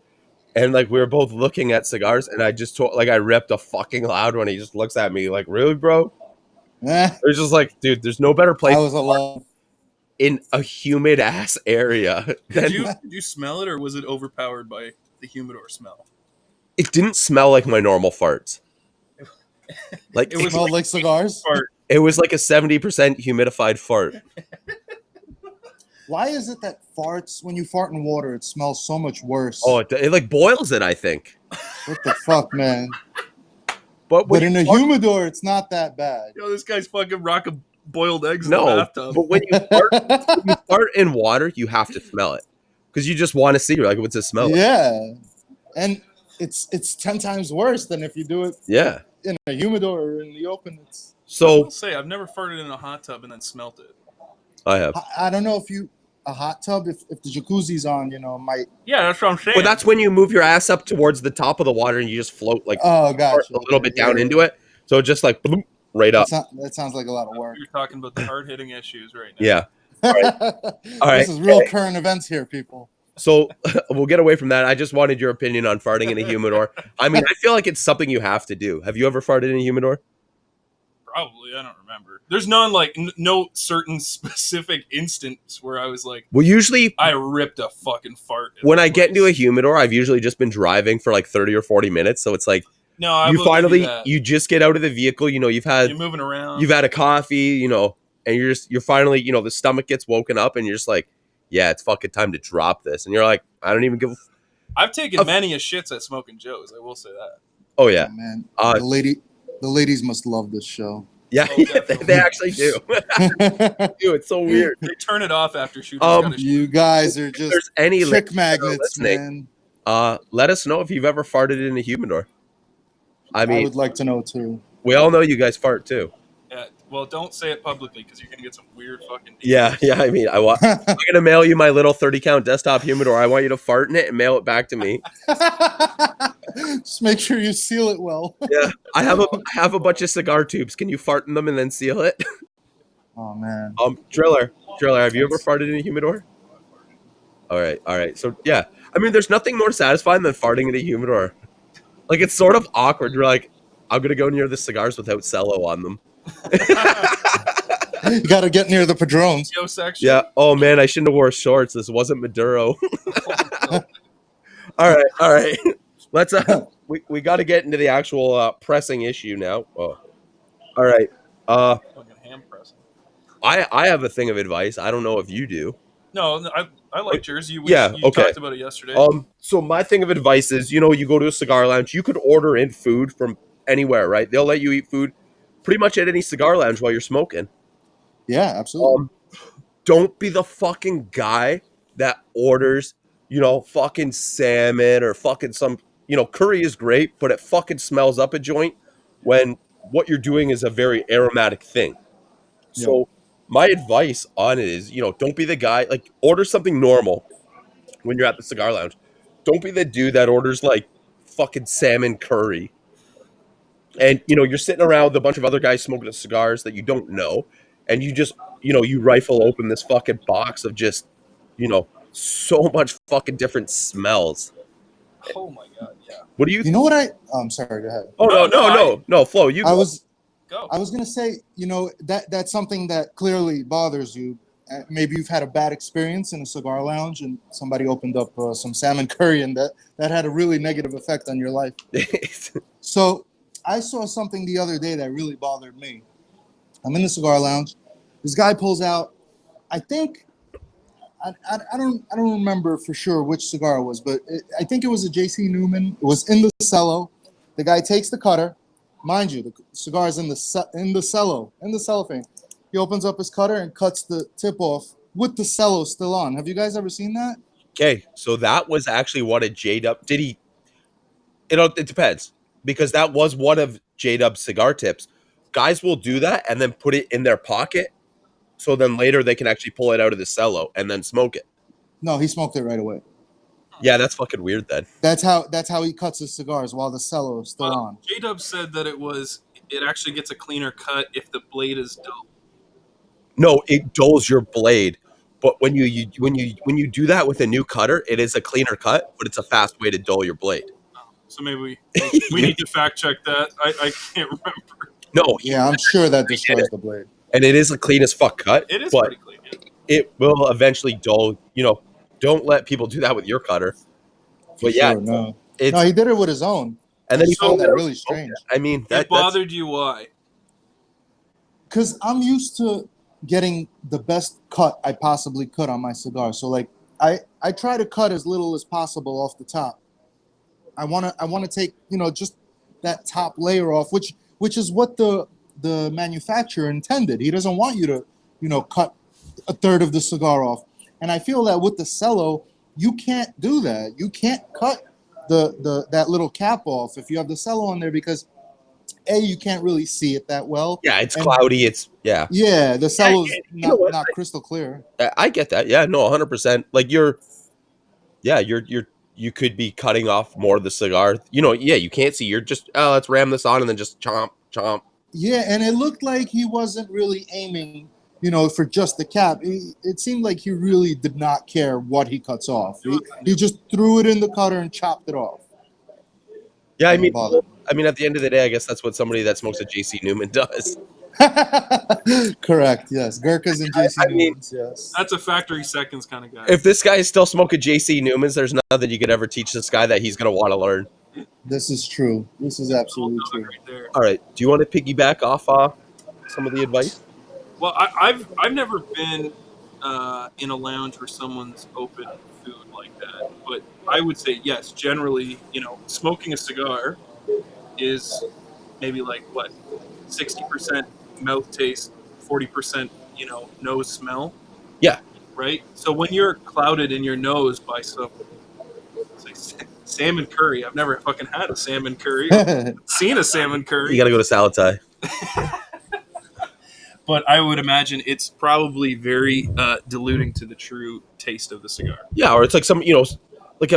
and like we were both looking at cigars, and I just told I ripped a fucking loud one. He just looks at me like, "Really, bro?" Eh, It was just like, dude, there's no better place I was alone. in a humid ass area than Did you smell it, or was it overpowered by the humidor smell? it didn't smell like my normal farts. Like It It was smelled like cigars. it was like a 70% humidified fart. Why is it that farts, when you fart in water, it smells so much worse? Oh, it like boils it, I think. What the fuck, man? But But in a humidor, it's not that bad. Yo, this guy's fucking rocking boiled eggs in no, the bathtub. but when you fart in water, you have to smell it because you just want to see. You're like, what's it smell? Like? Yeah. And it's 10 times worse than if you do it Yeah. in a humidor or in the open. It's I So will say, I've never farted in a hot tub and then smelt it. I have. I don't know if a hot tub, if the jacuzzi's on, might. Yeah, that's what I'm saying. Well, that's when you move your ass up towards the top of the water and you just float like Oh, gotcha. a little bit down into it. So it just like bloop, right up. That sounds like a lot of work. You're talking about the hard hitting issues right now. Yeah. All right. This is real current events here, people. So we'll get away from that. I just wanted your opinion on farting in a humidor. I mean, I feel like it's something you have to do. Have you ever farted in a humidor? Probably, I don't remember. There's none like no certain specific instance where I was like, Well, usually I ripped a fucking fart. in when the I get into a place. humidor, I've usually just been driving for like 30 or 40 minutes. So it's like no, I you will give finally that. you just get out of the vehicle. You know, you've You're moving around. had a coffee. You know, and you're finally the stomach gets woken up, and you're just like, yeah, it's fucking time to drop this. And you're like, I don't even give. I've taken a- many a shits at Smoking Joe's. I will say that. Oh yeah, Man, Uh, the ladies must love this show. Yeah, Oh, definitely. they actually do. Dude, it's so weird. They turn it off after shooters got a You guys are If just there's any chick ladies that are magnets, listening, man. let us know if you've ever farted in a humidor. I I mean, would like to know too. we all know you guys fart too. Yeah, well, don't say it publicly because you're gonna get some weird fucking. Yeah, yeah. I mean, I'm gonna mail you my little 30-count desktop humidor. I want you to fart in it and mail it back to me. Just make sure you seal it well. Yeah, I have a bunch of cigar tubes. Can you fart in them and then seal it? Oh man. Driller, have you ever farted in a humidor? All right. So yeah, I mean, there's nothing more satisfying than farting in a humidor. Like it's sort of awkward. You're like, I'm gonna go near the cigars without cello on them. You got to get near the padrones. Yo section. Yeah. Oh man, I shouldn't have wore shorts. This wasn't Maduro. All right. Let's we got to get into the actual pressing issue now. Oh. All right. Fucking hand pressing. I have a thing of advice. I don't know if you do. No, I liked yours. You Okay. talked about it yesterday. So my thing of advice is, you go to a cigar lounge, you could order in food from anywhere, right? They'll let you eat food pretty much at any cigar lounge while you're smoking. Yeah, absolutely. Don't be the fucking guy that orders, fucking salmon or fucking some, curry is great, but it fucking smells up a joint when what you're doing is a very aromatic thing. So my advice on it is, don't be the guy, like order something normal when you're at the cigar lounge. Don't be the dude that orders like fucking salmon curry. And, you're sitting around with a bunch of other guys smoking the cigars that you don't know. And you just, you rifle open this fucking box of just, so much fucking different smells. Oh my god, yeah. What do you? You know what I'm sorry. Go ahead. Oh no, Flo, you. I was Go. gonna say, that's something that clearly bothers you. Maybe you've had a bad experience in a cigar lounge and somebody opened up some salmon curry and that had a really negative effect on your life. So I saw something the other day that really bothered me. I'm in the cigar lounge. This guy pulls out, I think, I don't remember for sure which cigar it was, but I think it was a J.C. Newman. It was in the cello. The guy takes the cutter. Mind you, the cigar is in the cello, in the cellophane. He opens up his cutter and cuts the tip off with the cello still on. Have you guys ever seen that? Okay, so that was actually one of J-Dub. Did he? It depends, because that was one of J-Dub's cigar tips. Guys will do that and then put it in their pocket, so then later they can actually pull it out of the cello and then smoke it. No, he smoked it right away. Yeah, that's fucking weird then. That's how he cuts his cigars while the cello is still on. J-Dub said that it actually gets a cleaner cut if the blade is dull. No, it dulls your blade. But when you do that with a new cutter, it is a cleaner cut, but it's a fast way to dull your blade. So maybe we need to fact check that. I can't remember. No, Yeah, I'm sure that destroys the blade. and it is the clean as fuck cut. It is but pretty clean. Yeah. it will eventually dull. Don't let people do that with your cutter. But yeah, Sure, no, it's he did it with his own. and then I he found found that out- really strange. I mean, It bothered you? Why? Because I'm used to getting the best cut I possibly could on my cigar. So like I try to cut as little as possible off the top. I wanna take just that top layer off, which is what the manufacturer intended. He doesn't want you to cut a third of the cigar off. And I feel that with the cello, you can't do that. You can't cut that little cap off if you have the cello on there, because you can't really see it that well. Yeah, it's And- cloudy. It's yeah. Yeah, the cello's you know what? not crystal clear. I get that. Yeah, no, 100%. Like you could be cutting off more of the cigar. You can't see. You're just let's ram this on and then just chomp, chomp. Yeah, and it looked like he wasn't really aiming, for just the cap. It seemed like he really did not care what he cuts off. He just threw it in the cutter and chopped it off. Yeah, I Doesn't mean, bother at the end of the day, I guess that's what somebody that smokes a JC Newman does. Correct. Yes, Gurkhas and JC I mean- Newmans. Yes. That's a factory seconds kind of guy. If this guy is still smoking JC Newmans, there's nothing you could ever teach this guy that he's going to want to learn. This is true. This is absolutely true. Right there. All right. Do you want to piggyback off some of the advice? Well, I've never been in a lounge where someone's open food like that, but I would say yes. Generally, smoking a cigar is maybe like 60% mouth taste, 40%, nose smell. Yeah. Right. So when you're clouded in your nose by some say, salmon curry, I've never fucking had a salmon curry. Seen a salmon curry. You got to go to Salad Thai. But I would imagine it's probably very diluting to the true taste of the cigar. Yeah, or it's like some, like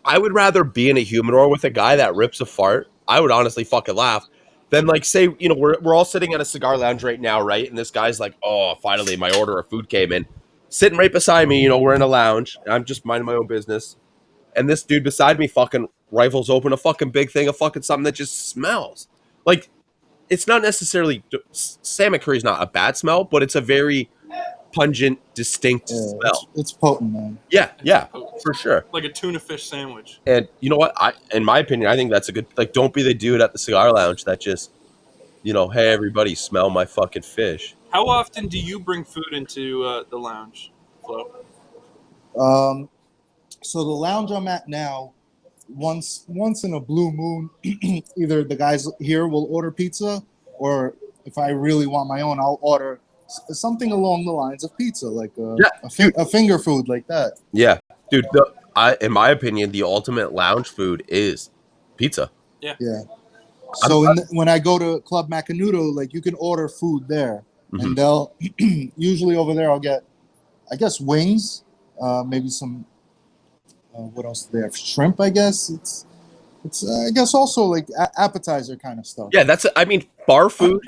I would rather be in a humidor with a guy that rips a fart. I would honestly fucking laugh. Then, like, say, we're all sitting at a cigar lounge right now, right? And this guy's like, oh, finally, my order of food came in. Sitting right beside me, we're in a lounge. And I'm just minding my own business. And this dude beside me fucking rifles open a fucking big thing of fucking something that just smells. Like, it's not necessarily, salmon curry is not a bad smell, but it's a very pungent, distinct smell. It's potent, man. Yeah, Potent. for sure. Like a tuna fish sandwich. And you know what? In my opinion, I think that's a good, like, don't be the dude at the cigar lounge that just, hey, everybody, smell my fucking fish. How often do you bring food into the lounge, Flo? So the lounge I'm at now, once in a blue moon, either the guys here will order pizza, or if I really want my own, I'll order something along the lines of pizza, like a finger food like that. Yeah, dude. In my opinion, the ultimate lounge food is pizza. Yeah. So when I go to Club Macanudo, like, you can order food there, and they'll usually over there I'll get, I guess, wings, maybe some. What else do they have? Shrimp, I guess. It's I guess also like appetizer kind of stuff. Yeah, bar food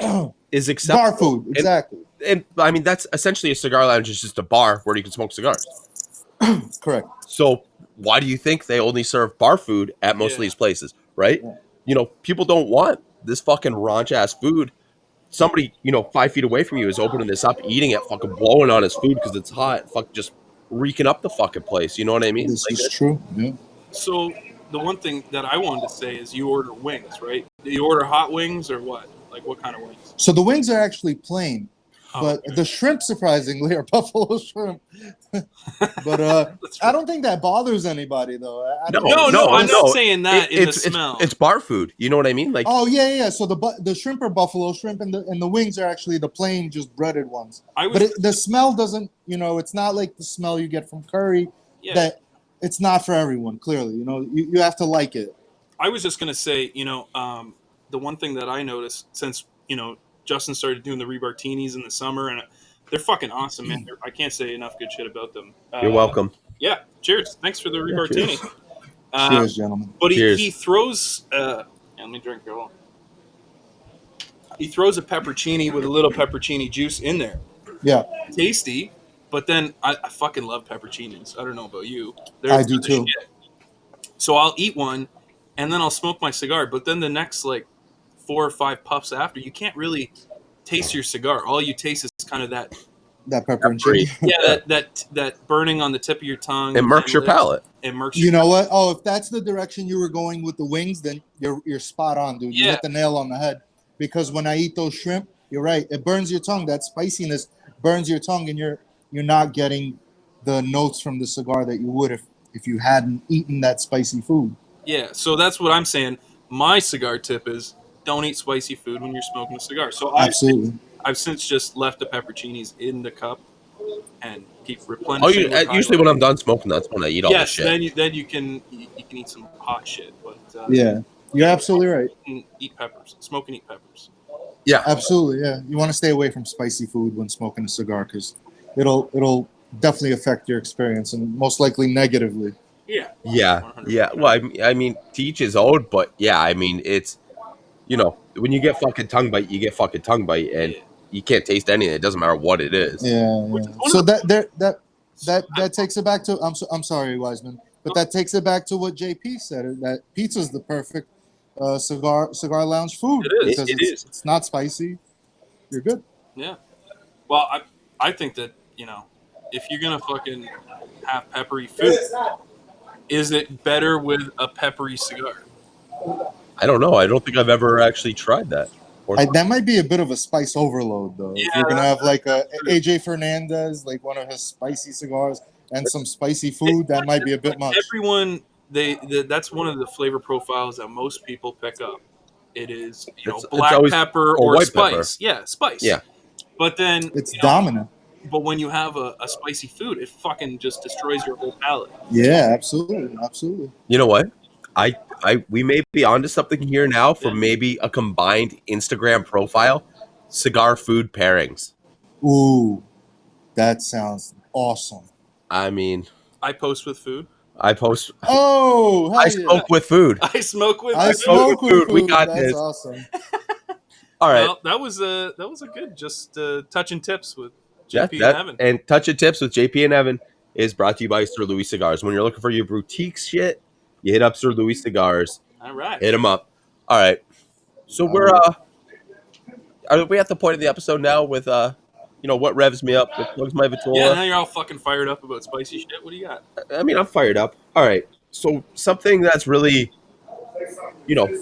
is acceptable. Bar food, exactly. And I mean, that's essentially a cigar lounge is just a bar where you can smoke cigars. Correct. So why do you think they only serve bar food at most of these places, right? Yeah. People don't want this fucking raunch ass food. Somebody, 5 feet away from you is opening this up, eating it, fucking blowing on his food because it's hot, fucking just reeking up the fucking place. You know what I mean? This is true. Yeah. So the one thing that I wanted to say is you order wings, right? Do you order hot wings or what? Like, what kind of wings? So the wings are actually plain, but the shrimp, surprisingly, are buffalo shrimp. But I don't think that bothers anybody, though. No, I'm not saying that in the smell. It's bar food. You know what I mean? Like, oh yeah. So the shrimp are buffalo shrimp, and the wings are actually the plain, just breaded ones. The smell doesn't, it's not like the smell you get from curry. Yeah. That it's not for everyone. Clearly, you have to like it. I was just gonna say, the one thing that I noticed since Justin started doing the Rebartinis in the summer, and they're fucking awesome, man. I can't say enough good shit about them. You're welcome. Yeah, cheers. Thanks for the Rebartini. Cheers, gentlemen. But he throws. Let me drink it all. He throws a peppercini with a little peppercini juice in there. Yeah. Tasty, but then I fucking love pepperoncinis. I don't know about you. I do too. Shit. So I'll eat one, and then I'll smoke my cigar. But then the next 4 or 5 puffs after, you can't really taste your cigar. All you taste is kind of that pepper and chili. Yeah, that burning on the tip of your tongue. It murks your palate. It murks. You know what? Oh, if that's the direction you were going with the wings, then you're spot on, dude. You hit the nail on the head. Because when I eat those shrimp, you're right. It burns your tongue. That spiciness burns your tongue, and you're not getting the notes from the cigar that you would if you hadn't eaten that spicy food. Yeah, so that's what I'm saying. My cigar tip is don't eat spicy food when you're smoking a cigar. So absolutely. I've since just left the pepperoncinis in the cup and keep replenishing. Usually when I'm done smoking, that's when I eat all the shit. Then you can eat some hot shit. But yeah, you're absolutely right. Eat peppers. Smoke and eat peppers. Yeah, absolutely. Yeah, you want to stay away from spicy food when smoking a cigar because it'll definitely affect your experience and most likely negatively. Yeah. 100%. Well, I mean, to each his own, but yeah, I mean, it's when you get fucking tongue bite, you get fucking tongue bite, and you can't taste anything. It doesn't matter what it is. Yeah. So that takes it back to I'm sorry, Wiseman, but that takes it back to what JP said, that pizza's the perfect cigar lounge food. It is. Because it's not spicy. You're good. Yeah. Well, I think that if you're gonna fucking have peppery food, is it better with a peppery cigar? I don't know. I don't think I've ever actually tried that. That might be a bit of a spice overload, though. Yeah, if you're gonna have like a AJ Fernandez, like one of his spicy cigars, and some spicy food, that might be a bit much. Everyone, that's one of the flavor profiles that most people pick up. it is It's black always- pepper or or white spice. pepper. Yeah, spice. Yeah. But then It's dominant. But when you have a spicy food, it fucking just destroys your whole palate. Yeah, absolutely, absolutely. You know what? We may be onto something here now for Yeah. maybe a combined Instagram profile, cigar food pairings. Ooh, that sounds awesome. I mean, I post with food. I post. Oh, hell I yeah. smoke with food. I smoke with I food. smoke with food. We got That's this. awesome. All right. Well, that was a good just touching tips with Yeah, JP and Evan. and Touch of Tips with JP and Evan is brought to you by Sir Louis Cigars. When you're looking for your boutique shit, you hit up Sir Louis Cigars. All right. Hit them up. All right. So we're are we at the point of the episode now with what revs me up, what plugs my Vitola? Yeah, now you're all fucking fired up about spicy shit. What do you got? I mean, I'm fired up. All right. So something that's really,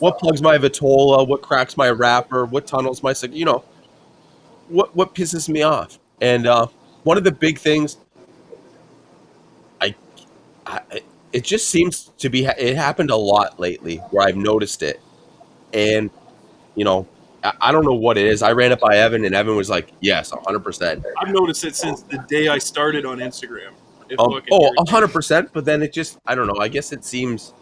what plugs my Vitola, what cracks my wrapper, what tunnels my cigar, what pisses me off. And one of the big things, it just seems to be, it happened a lot lately where I've noticed it. And, I don't know what it is. I ran it by Evan, and Evan was like, yes, 100%. I've noticed it since the day I started on Instagram. It Oh, fucking irritates me. 100%. But then it just, I don't know. I guess it seems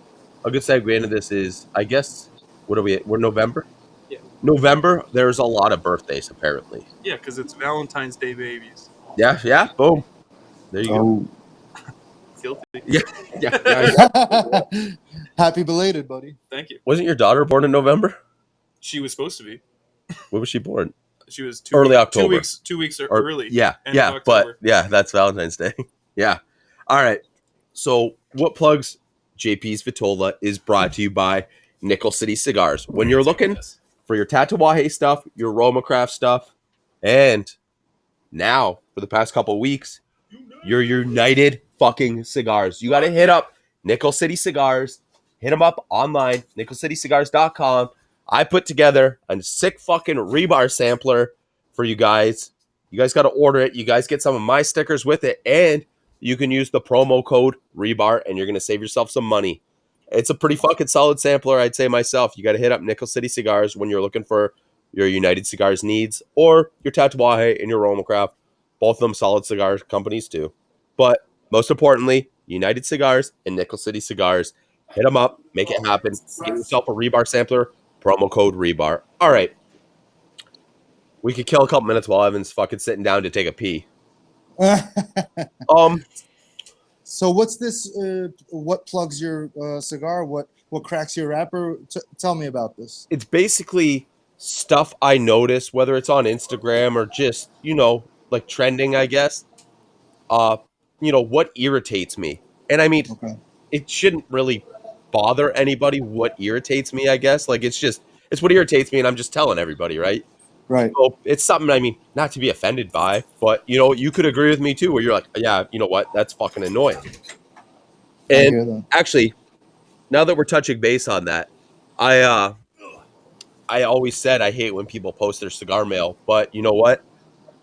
a good segue into this is, I guess, what are we at? We're November? Yeah. November, there's a lot of birthdays, apparently. Yeah, because it's Valentine's Day babies. Yeah, boom. There you go. Oh, Guilty. Yeah. happy belated, buddy. Thank you. Wasn't your daughter born in November? She was supposed to be. When was she born? She was Early October. 2 weeks Or- early. Yeah, End of yeah, October. but yeah, that's Valentine's Day. Yeah. All right. So what plugs JP's Vitola is brought to you by Nickel City Cigars. When you're looking Yes. for your Tatuaje stuff, your Roma Craft stuff, and now for the past couple weeks, your United fucking Cigars. You got to hit up Nickel City Cigars. Hit them up online, nickelcitycigars.com. I put together a sick fucking rebar sampler for you guys. You guys got to order it. You guys get some of my stickers with it, and you can use the promo code rebar, and you're going to save yourself some money. It's a pretty fucking solid sampler, I'd say myself. You got to hit up Nickel City Cigars when you're looking for your United Cigars needs or your Tatuaje and your Roma Craft. Both of them solid cigar companies too. But most importantly, United Cigars and Nickel City Cigars. Hit them up. Make it happen. Get yourself a rebar sampler. Promo code rebar. All right. We could kill a couple minutes while Evan's fucking sitting down to take a pee. So what's this? What plugs your cigar? What cracks your wrapper? Tell me about this. It's basically stuff I notice, whether it's on Instagram or just, like trending, I guess. What irritates me. And I mean, Okay. it shouldn't really bother anybody what irritates me, I guess. Like, it's what irritates me, and I'm just telling everybody, right? Right. So it's something, I mean, not to be offended by, but, you could agree with me too, where you're like, yeah, you know what? That's fucking annoying. I And hear that. actually, now that we're touching base on that, I always said I hate when people post their cigar mail, but you know what?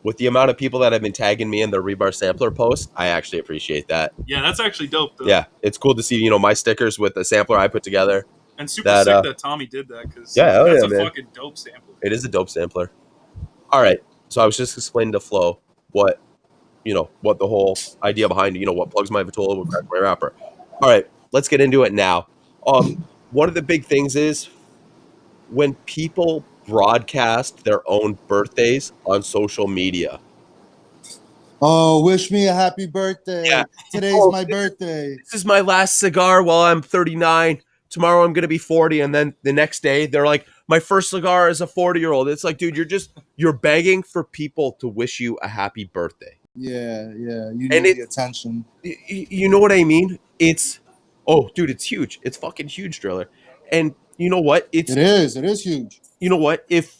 With the amount of people that have been tagging me in their rebar sampler posts, I actually appreciate that. Yeah, that's actually dope, though. Yeah, it's cool to see, my stickers with the sampler I put together. And super That, sick that Tommy did that, because yeah, hell that's yeah, a man. fucking dope sample. It is a dope sampler. All right, so I was just explaining to Flo what the whole idea behind, what plugs my Vitola, what cracks my wrapper. All right, let's get into it now. One of the big things is when people broadcast their own birthdays on social media. Oh, wish me a happy birthday. Yeah. Today's Oh, my birthday. This is my last cigar while I'm 39. Tomorrow I'm going to be 40. And then the next day they're like, my first cigar is a 40-year-old. It's like, dude, you're begging for people to wish you a happy birthday. Yeah. You And need the attention. You know what I mean? It's huge. It's fucking huge, Driller. And you know what? It is huge. You know what? If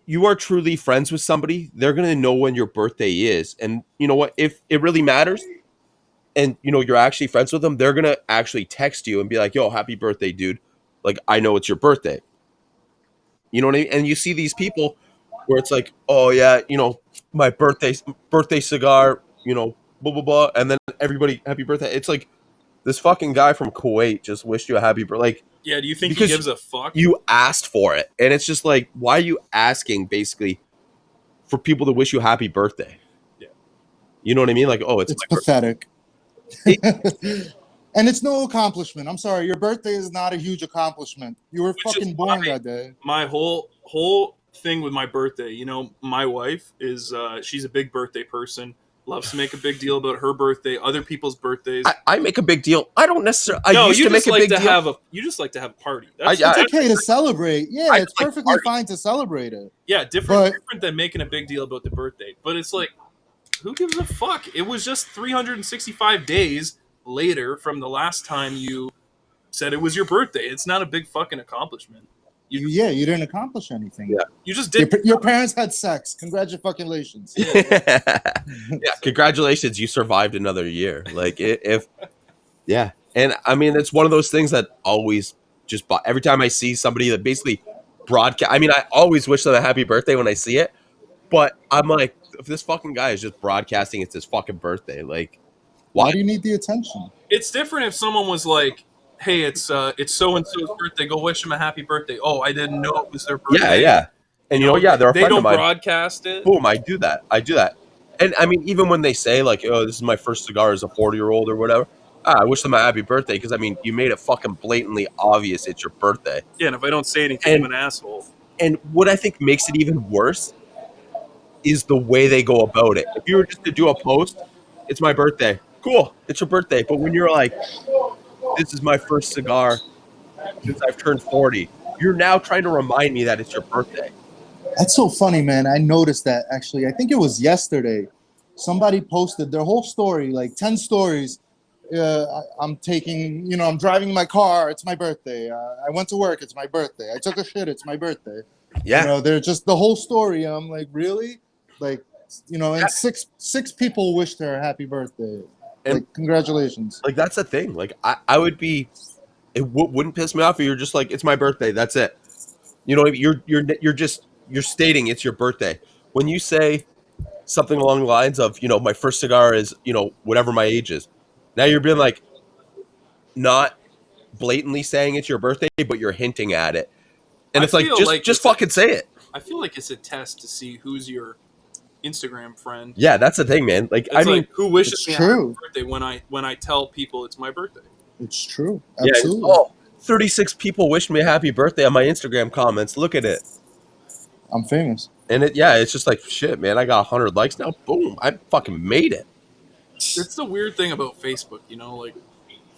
you are truly friends with somebody, they're going to know when your birthday is. And you know what? If it really matters and, you're actually friends with them, they're going to actually text you and be like, yo, happy birthday, dude. Like, I know it's your birthday. You know what I mean? And you see these people where it's like, oh, yeah, my birthday cigar, blah, blah, blah. And then everybody, happy birthday. It's like this fucking guy from Kuwait just wished you a happy birthday. Like, Yeah, do you think Because he gives a fuck? you asked for it, and it's just like, why are you asking basically for people to wish you happy birthday? Yeah. You know what I mean? Like, oh, it's It's my birthday. pathetic. And it's no accomplishment. I'm sorry, your birthday is not a huge accomplishment. You were is fucking born why- that day. My whole thing with my birthday, you know, my wife is she's a big birthday person. Loves to make a big deal about her birthday, other people's birthdays. I make a big deal. I don't necessarily. I No, used you to just make a like big to deal. have a you just like to have a party. That's, I- It's okay to celebrate. Yeah, I it's just like perfectly party. fine to celebrate it. yeah, different But- different than making a big deal about the birthday. But it's like, who gives a fuck? It was just 365 days later from the last time you said it was your birthday. It's not a big fucking accomplishment. You didn't accomplish anything. Yeah. You just Your, did. your parents had sex. Congratulations. Yeah, congratulations, you survived another year. Like if yeah, and I mean it's one of those things that always just every time I see somebody that basically broadcast. I mean, I always wish them a happy birthday when I see it, but I'm like, if this fucking guy is just broadcasting it's his fucking birthday, like Why do you need the attention? It's different if someone was like, "Hey, it's so and so's birthday. Go wish him a happy birthday." Oh, I didn't know it was their birthday. yeah, and you know, yeah, they're a they friend don't of mine. broadcast it. Boom, I do that. And I mean, even when they say like, "Oh, this is my first cigar as a 40-year-old or whatever," I wish them a happy birthday because I mean, you made it fucking blatantly obvious it's your birthday. Yeah, and if I don't say anything, I'm an asshole. And what I think makes it even worse is the way they go about it. If you were just to do a post, it's my birthday. Cool, it's your birthday. But when you're like, this is my first cigar since I've turned 40, you're now trying to remind me that it's your birthday. That's so funny, man. I noticed that actually. I think it was yesterday. Somebody posted their whole story, like 10 stories. I'm taking, I'm driving my car. It's my birthday. I went to work. It's my birthday. I took a shit. It's my birthday. Yeah. They're just the whole story. And I'm like, really? Like, and six people wished her a happy birthday. And- Like, congratulations. Like that's the thing. Like I would be, wouldn't piss me off if you're just like, it's my birthday. That's it. You know, you're stating it's your birthday. When you say something along the lines of, my first cigar is, whatever my age is. Now you're being like, not blatantly saying it's your birthday, but you're hinting at it. And it's like, feel just like just it's a- fucking say it. I feel like it's a test to see who's your Instagram friend. Yeah, that's the thing, man. Like, It's I mean, like, who wishes It's me a true. happy birthday when I tell people it's my birthday? It's true. yeah, Absolutely. 36 people wished me a happy birthday on my Instagram comments. Look at it. I'm famous. And it's just like, shit, man, I got 100 likes now. Boom, I fucking made it. It's the weird thing about Facebook, like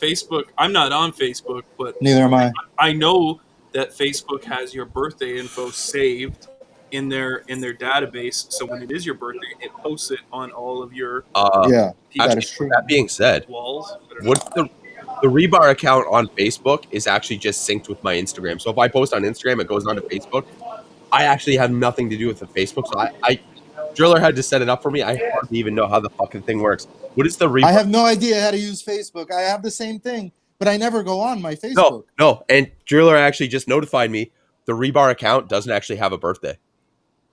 Facebook. I'm not on Facebook, but Neither am I. I know that Facebook has your birthday info saved in their database. So when it is your birthday, it posts it on all of your Yeah, that Actually, is true. that being said, walls. I don't know. what the Rebar account on Facebook is actually just synced with my Instagram. So if I post on Instagram, it goes onto Facebook. I actually have nothing to do with the Facebook. So I Driller had to set it up for me. I hardly even know how the fucking thing works. What is the Rebar? I have no idea how to use Facebook. I have the same thing, but I never go on my Facebook. No. And Driller actually just notified me the Rebar account doesn't actually have a birthday.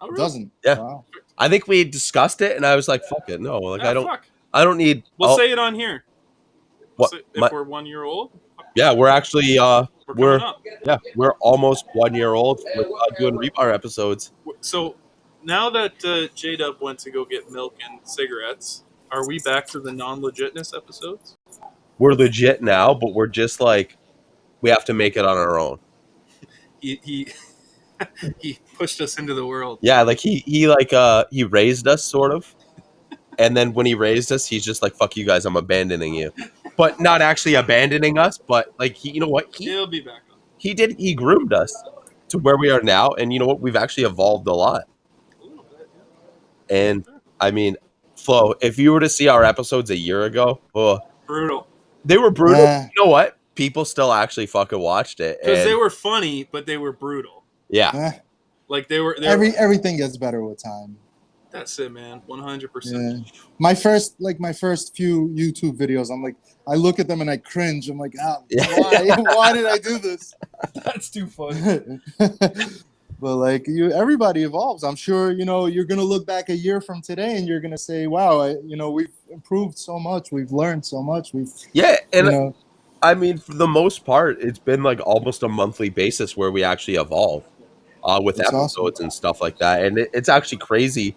Oh, It really? doesn't. Yeah. Wow. I think we discussed it, and I was like, "Fuck it, no." Like Ah, I fuck. don't need. We'll say it on here. What? If My- we're 1 year old, Yeah, we're actually we're coming up. we're almost 1 year old with doing Rebar episodes. So now that J-Dub went to go get milk and cigarettes, are we back to the non-legitness episodes? We're legit now, but we're just like we have to make it on our own. He he pushed us into the world. Yeah, like he raised us sort of. And then when he raised us, he's just like, "Fuck you guys, I'm abandoning you." But not actually abandoning us, but like you know what? He'll be back on. He groomed us to where we are now, and you know what? We've actually evolved a lot. A little bit, yeah. And I mean, Flo, if you were to see our episodes a year ago, Brutal. they were brutal. Yeah. You know what? People still actually fucking watched it. Because and- they were funny, but they were brutal. yeah. Eh, Like they were. everything gets better with time. That's it, man. 100%. Yeah. My first few YouTube videos, I'm like, I look at them and I cringe. I'm like, Yeah. why did I do this? That's too funny. But like everybody evolves. I'm sure you're gonna look back a year from today and you're gonna say, "Wow, we've improved so much. We've learned so much. We've Yeah, and you know, I mean, for the most part, it's been like almost a monthly basis where we actually evolve with That's awesome. episodes and stuff like that. And it's actually crazy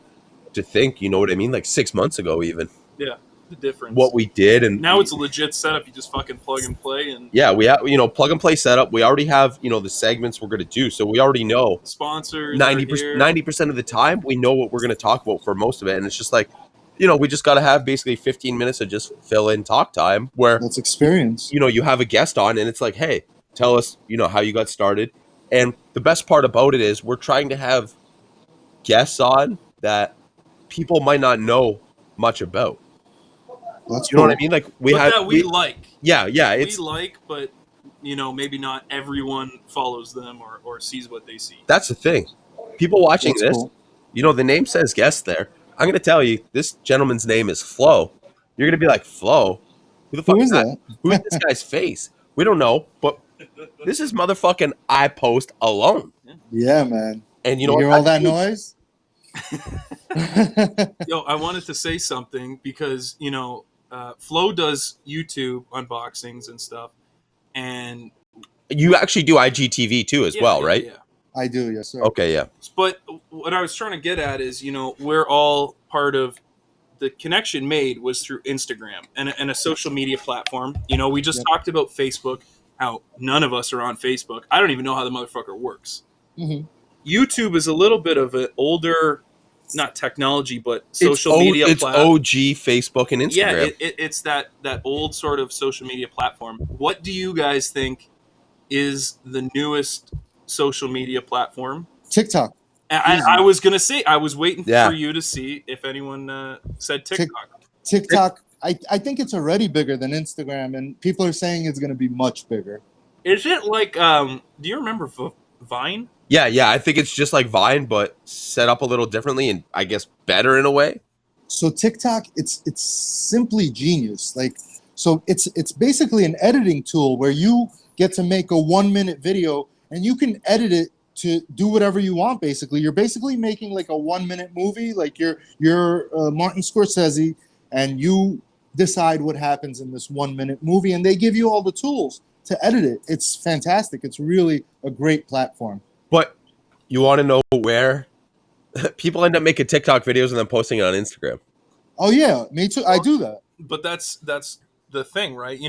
to think, you know what I mean? Like 6 months ago, even Yeah, the difference. what we did. And Now it's a legit setup. You just fucking plug and play, and yeah, we have, plug and play setup. We already have, the segments we're going to do. So we already know sponsors 90% of the time, we know what we're going to talk about for most of it. And it's just like, we just got to have basically 15 minutes of just fill in talk time where, That's experience. you have a guest on and it's like, hey, tell us, how you got started. And the best part about it is we're trying to have guests on that people might not know much about. That's You know cool. what I mean? Like that we like. Yeah, We it's like, but maybe not everyone follows them or sees what they see. that's the thing. People watching That's this, cool. the name says guest there. I'm going to tell you, this gentleman's name is Flo. You're going to be like, Flo? Who the fuck Who is is that? that? Who is this guy's face? We don't know, but this is motherfucking iPost alone. Yeah, man. And You what? hear all that That's noise? Yo, I wanted to say something because Flo does YouTube unboxings and stuff, and You actually do IGTV too as well, right? Yeah. I do, yes, sir. Okay, yeah. But what I was trying to get at is, we're all part of the connection made was through Instagram and a social media platform. We just Yep. talked about Facebook, how none of us are on Facebook. I don't even know how the motherfucker works. hmm YouTube is a little bit of an older, not technology, but social media It's platform. OG Facebook and Instagram. Yeah, it's that old sort of social media platform. What do you guys think is the newest social media platform? TikTok. I was gonna say, I was waiting Yeah. for you to see if anyone said TikTok. TikTok, I think it's already bigger than Instagram, and people are saying it's going to be much bigger. Is it like do you remember Vine? Yeah. I think it's just like Vine, but set up a little differently and I guess better in a way. So TikTok, it's simply genius. Like, so it's basically an editing tool where you get to make a 1-minute video and you can edit it to do whatever you want. Basically, you're basically making like a 1-minute movie, like you're Martin Scorsese, and you decide what happens in this 1-minute movie, and they give you all the tools to edit it. It's fantastic. It's really a great platform. But you want to know where people end up making TikTok videos and then posting it on Instagram. Oh yeah, me too. I do that. But that's the thing, right?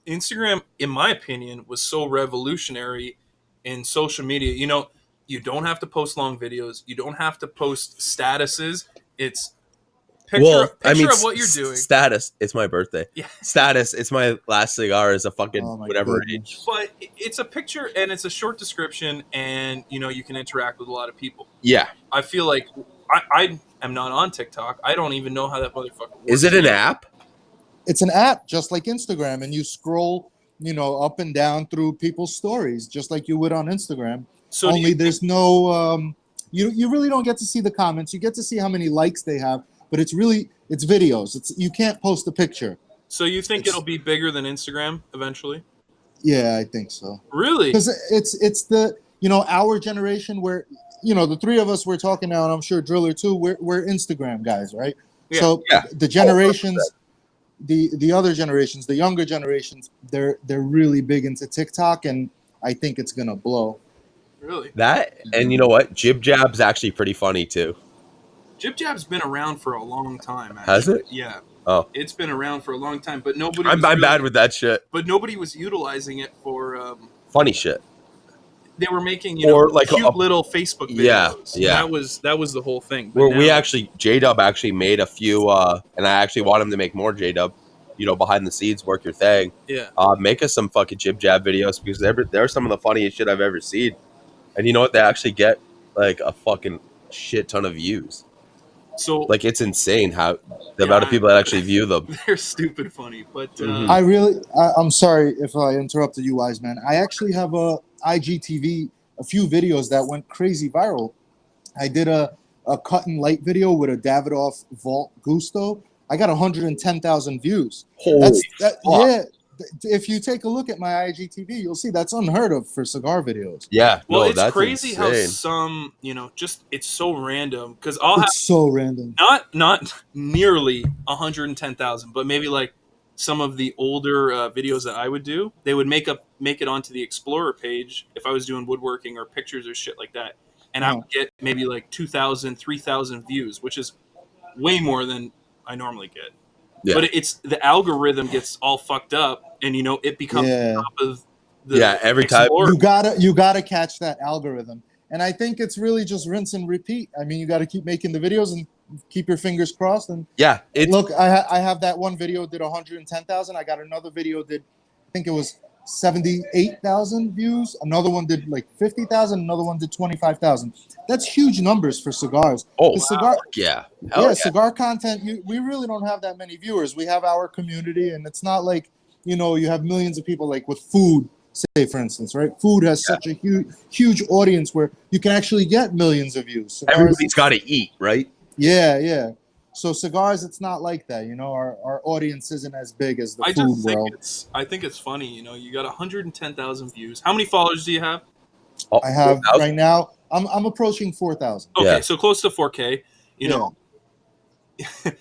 Instagram, in my opinion, was so revolutionary in social media. You don't have to post long videos. You don't have to post statuses. It's picture of what you're doing. Status. It's my birthday. Yeah. Status. It's my last cigar is a fucking Oh my whatever goodness. age. But it's a picture and it's a short description, and you can interact with a lot of people. Yeah. I feel like I am not on TikTok. I don't even know how that motherfucker works. Is it an app? It's an app just like Instagram, and you scroll, up and down through people's stories just like you would on Instagram. So do Only you there's no you really don't get to see the comments. You get to see how many likes they have, but it's videos. You can't post a picture. So you think it'll be bigger than Instagram eventually? Yeah, I think so. Really? Because it's the our generation where the three of us we're talking now, and I'm sure Driller too. We're Instagram guys, right? Yeah. So Yeah. the generations, the other generations, the younger generations, they're really big into TikTok, and I think it's gonna blow. Really? That and you know what? Jib Jab's actually pretty funny too. Jib Jab's been around for a long time. Actually. Has it? Yeah. Oh. It's been around for a long time, but nobody. I'm bad with that shit. But nobody was utilizing it for. Funny shit. They were making Or like cute little Facebook videos. Yeah. That was the whole thing. But Where we now- actually J-Dub actually made a few and I actually want him to make more J-Dub, behind the scenes, work your thing. Yeah. Make us some fucking Jib Jab videos because they're some of the funniest shit I've ever seen. And you know what? They actually get like a fucking shit ton of views. So Like it's insane how the Yeah, amount of people that actually view them. they're stupid funny, but Mhm. I'm sorry if I interrupted you, Wise Man. I actually have a IGTV, a few videos that went crazy viral. I did a cut and light video with a Davidoff Vault Gusto. I got 110,000 views. Holy fuck. Yeah. If you take a look at my IGTV, you'll see that's unheard of for cigar videos. Yeah. well, no, it's that's crazy how insane. some just it's so random because I'll have It's so random. not nearly 110,000, but maybe like some of the older videos that I would do, they would make it onto the Explorer page if I was doing woodworking or pictures or shit like that, and I would get maybe like 2,000, 3,000 views, which is way more than I normally get. Yeah. But it's the algorithm gets all fucked up, and it becomes top of the every time Explorer. you gotta catch that algorithm, and I think it's really just rinse and repeat. I mean, you got to keep making the videos and keep your fingers crossed. And look, I have that one video did 110,000. I got another video did, I think it was 78,000 views. Another one did like 50,000. Another one did 25,000. That's huge numbers for cigars. Oh, cigar, yeah. Cigar content. We really don't have that many viewers. We have our community, and it's not like you have millions of people like with food. Say, for instance, right? Food has such a huge audience where you can actually get millions of views. Cigars, everybody's got to eat, right? Yeah. So cigars, it's not like that. Our audience isn't as big as the food world. I think it's funny. You got 110,000 views. How many followers do you have? I have 4,000 right now. I'm approaching 4,000. Okay, so close to 4K. You know.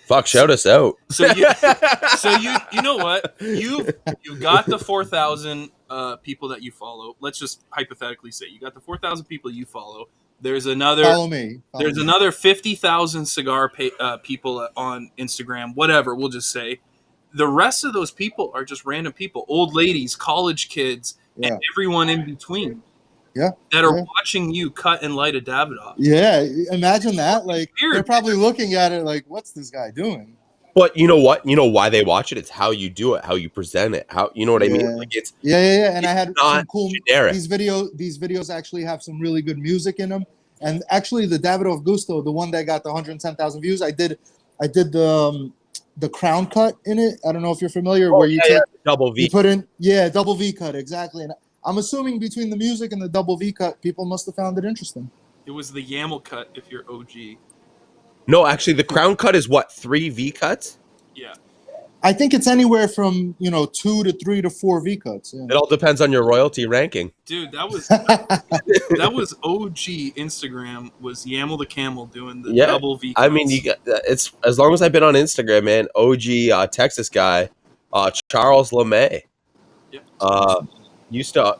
Fuck, shout us out. So you know what? You got the 4,000 people that you follow. Let's just hypothetically say you got the 4,000 people you follow. There's another. Follow me. There's another 50,000 cigar people on Instagram. Whatever, we'll just say. The rest of those people are just random people, old ladies, college kids, and everyone in between. That are watching you cut and light a Davidoff. Yeah, imagine that. Like they're probably looking at it like, "What's this guy doing?" But you know what? You know why they watch it? It's how you do it, how you present it. How you know what I mean? Like it's And I had some cool generic. These videos actually have some really good music in them. And actually, the Davidoff Gusto, the one that got the 110,000 views, I did the crown cut in it. I don't know if you're familiar, where you take double V. You put in double V cut exactly. And I'm assuming between the music and the double V cut, people must have found it interesting. It was the YAML cut if you're OG. No, actually, the crown cut is what, 3 V cuts? Yeah. I think it's anywhere from 2 to 3 to 4 V cuts. Yeah. It all depends on your royalty ranking. Dude, that was OG Instagram was YAML the Camel doing the double V cuts. I mean, it's as long as I've been on Instagram, man. OG Texas guy, Charles LeMay. Yep. Used to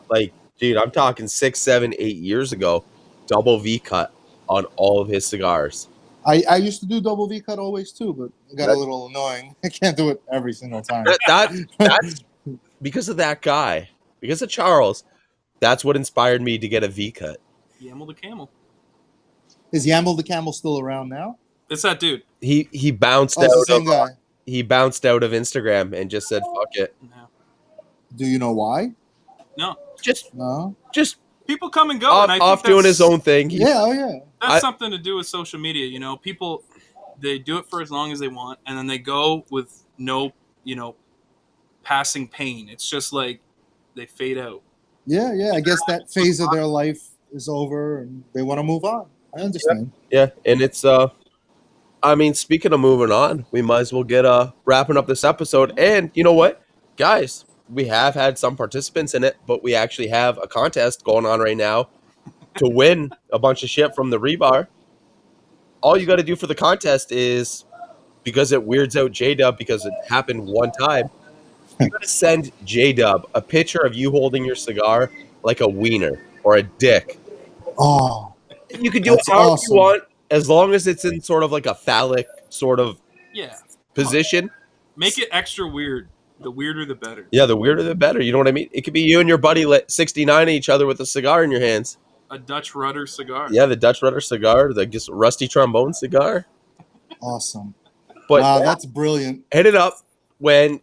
dude, I'm talking 6, 7, 8 years ago, double V cut on all of his cigars. I used to do double V cut always too, but it got a little annoying. I can't do it every single time. That's because of that guy, because of Charles. That's what inspired me to get a V cut. YAML the Camel. Is YAML the Camel still around now? It's that dude. He bounced out. The same guy. He bounced out of Instagram and just said, "Fuck it." No. Do you know why? No. Just people come and go. Off doing his own thing. That's something to do with social media. People, they do it for as long as they want, and then they go with no, passing pain. It's just like they fade out. Yeah. I guess that phase of their life is over, and they want to move on. I understand. Yeah, and it's I mean, speaking of moving on, we might as well get wrapping up this episode. And you know what, guys? We have had some participants in it, but we actually have a contest going on right now to win a bunch of shit from the Rebar. All you got to do for the contest is, because it weirds out J-Dub because it happened one time, you got to send J-Dub a picture of you holding your cigar like a wiener or a dick. Oh, you can do it however you want, as long as it's in sort of like a phallic sort of position. Make it extra weird. The weirder, the better. Yeah, the weirder, the better. You know what I mean? It could be you and your buddy lit 69 each other with a cigar in your hands. A Dutch Rudder cigar. Yeah, the Dutch Rudder cigar, the rusty trombone cigar. Awesome. But wow, that's brilliant. Hit it up. When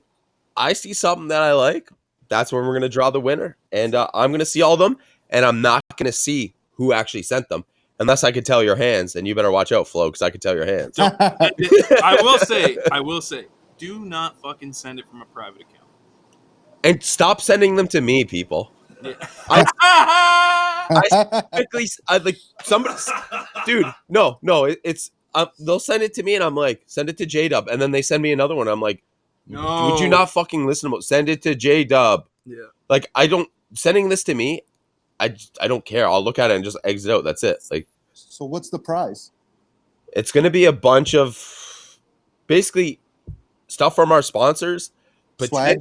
I see something that I like, that's when we're going to draw the winner. And I'm going to see all of them, and I'm not going to see who actually sent them. Unless I could tell your hands, and you better watch out, Flo, because I could tell your hands. I will say, do not fucking send it from a private account. And stop sending them to me, people. Yeah. I like somebody, dude. No, it's they'll send it to me, and I'm like, send it to J-Dub, and then they send me another one. I'm like, no. Would you not fucking listen to me? Send it to J-Dub. Yeah. Like sending this to me. I don't care. I'll look at it and just exit out. That's it. Like, so what's the prize? It's going to be a bunch of basically stuff from our sponsors, Swag.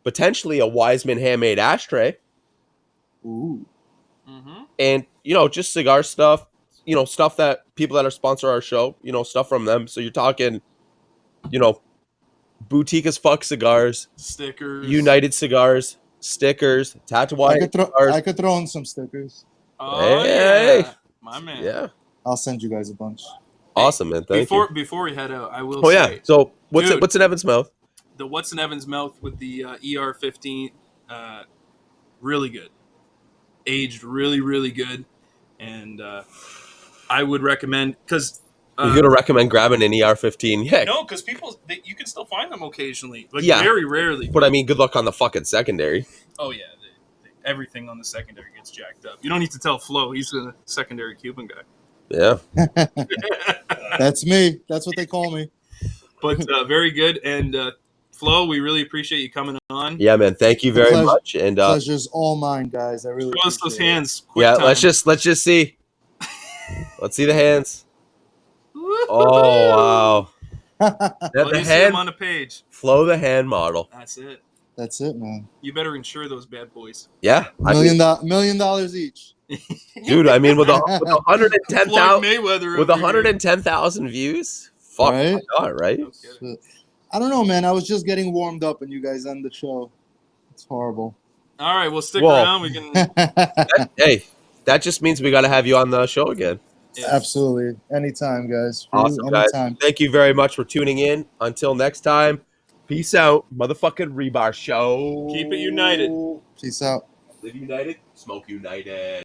potentially a Wiseman handmade ashtray, Ooh. Mm-hmm. and just cigar stuff. Stuff that people that are sponsor our show. Stuff from them. So you're talking, boutique as fuck cigars, Stickers. United cigars, stickers, Tatuai cigars. I could throw in some stickers. Oh Hey. yeah, my man. Yeah, I'll send you guys a bunch. awesome, man. Thank you. Before we head out, I will Oh say yeah. So Dude. what's in Evan's mouth? the What's in Evan's Mouth with the ER15, really good, aged really really good, and I would recommend because. You're gonna recommend grabbing an ER15? Yeah. No, because you can still find them occasionally, like Yeah. very rarely. But I mean, good luck on the fucking secondary. Oh yeah, everything on the secondary gets jacked up. You don't need to tell Flo; he's a secondary Cuban guy. Yeah. That's me. That's what they call me. But very good, and Flo, we really appreciate you coming on. Yeah, man. Thank you very Pleasure. much. And Pleasure's all mine, guys. I really Show us those appreciate it. hands. Quick yeah, time. let's just see. Let's see the hands. Oh wow. Let The me see them hand on the page. Flo the hand model. That's it. That's it, man. You better insure those bad boys. Yeah. $1 million each. Dude, I mean with Floyd 110,000 Mayweather with over here. 110,000 views. Fuck, Right? why not, right? No kidding. I don't know, man. I was just getting warmed up and you guys end the show. It's horrible. All right, we'll stick Well- around. We can. Hey, that just means we got to have you on the show again. Yeah. Absolutely. Anytime, guys. For Awesome, you, guys. anytime. Thank you very much for tuning in. Until next time, peace out, motherfucking Rebar Show. Keep it united. Peace out. Live united, smoke united.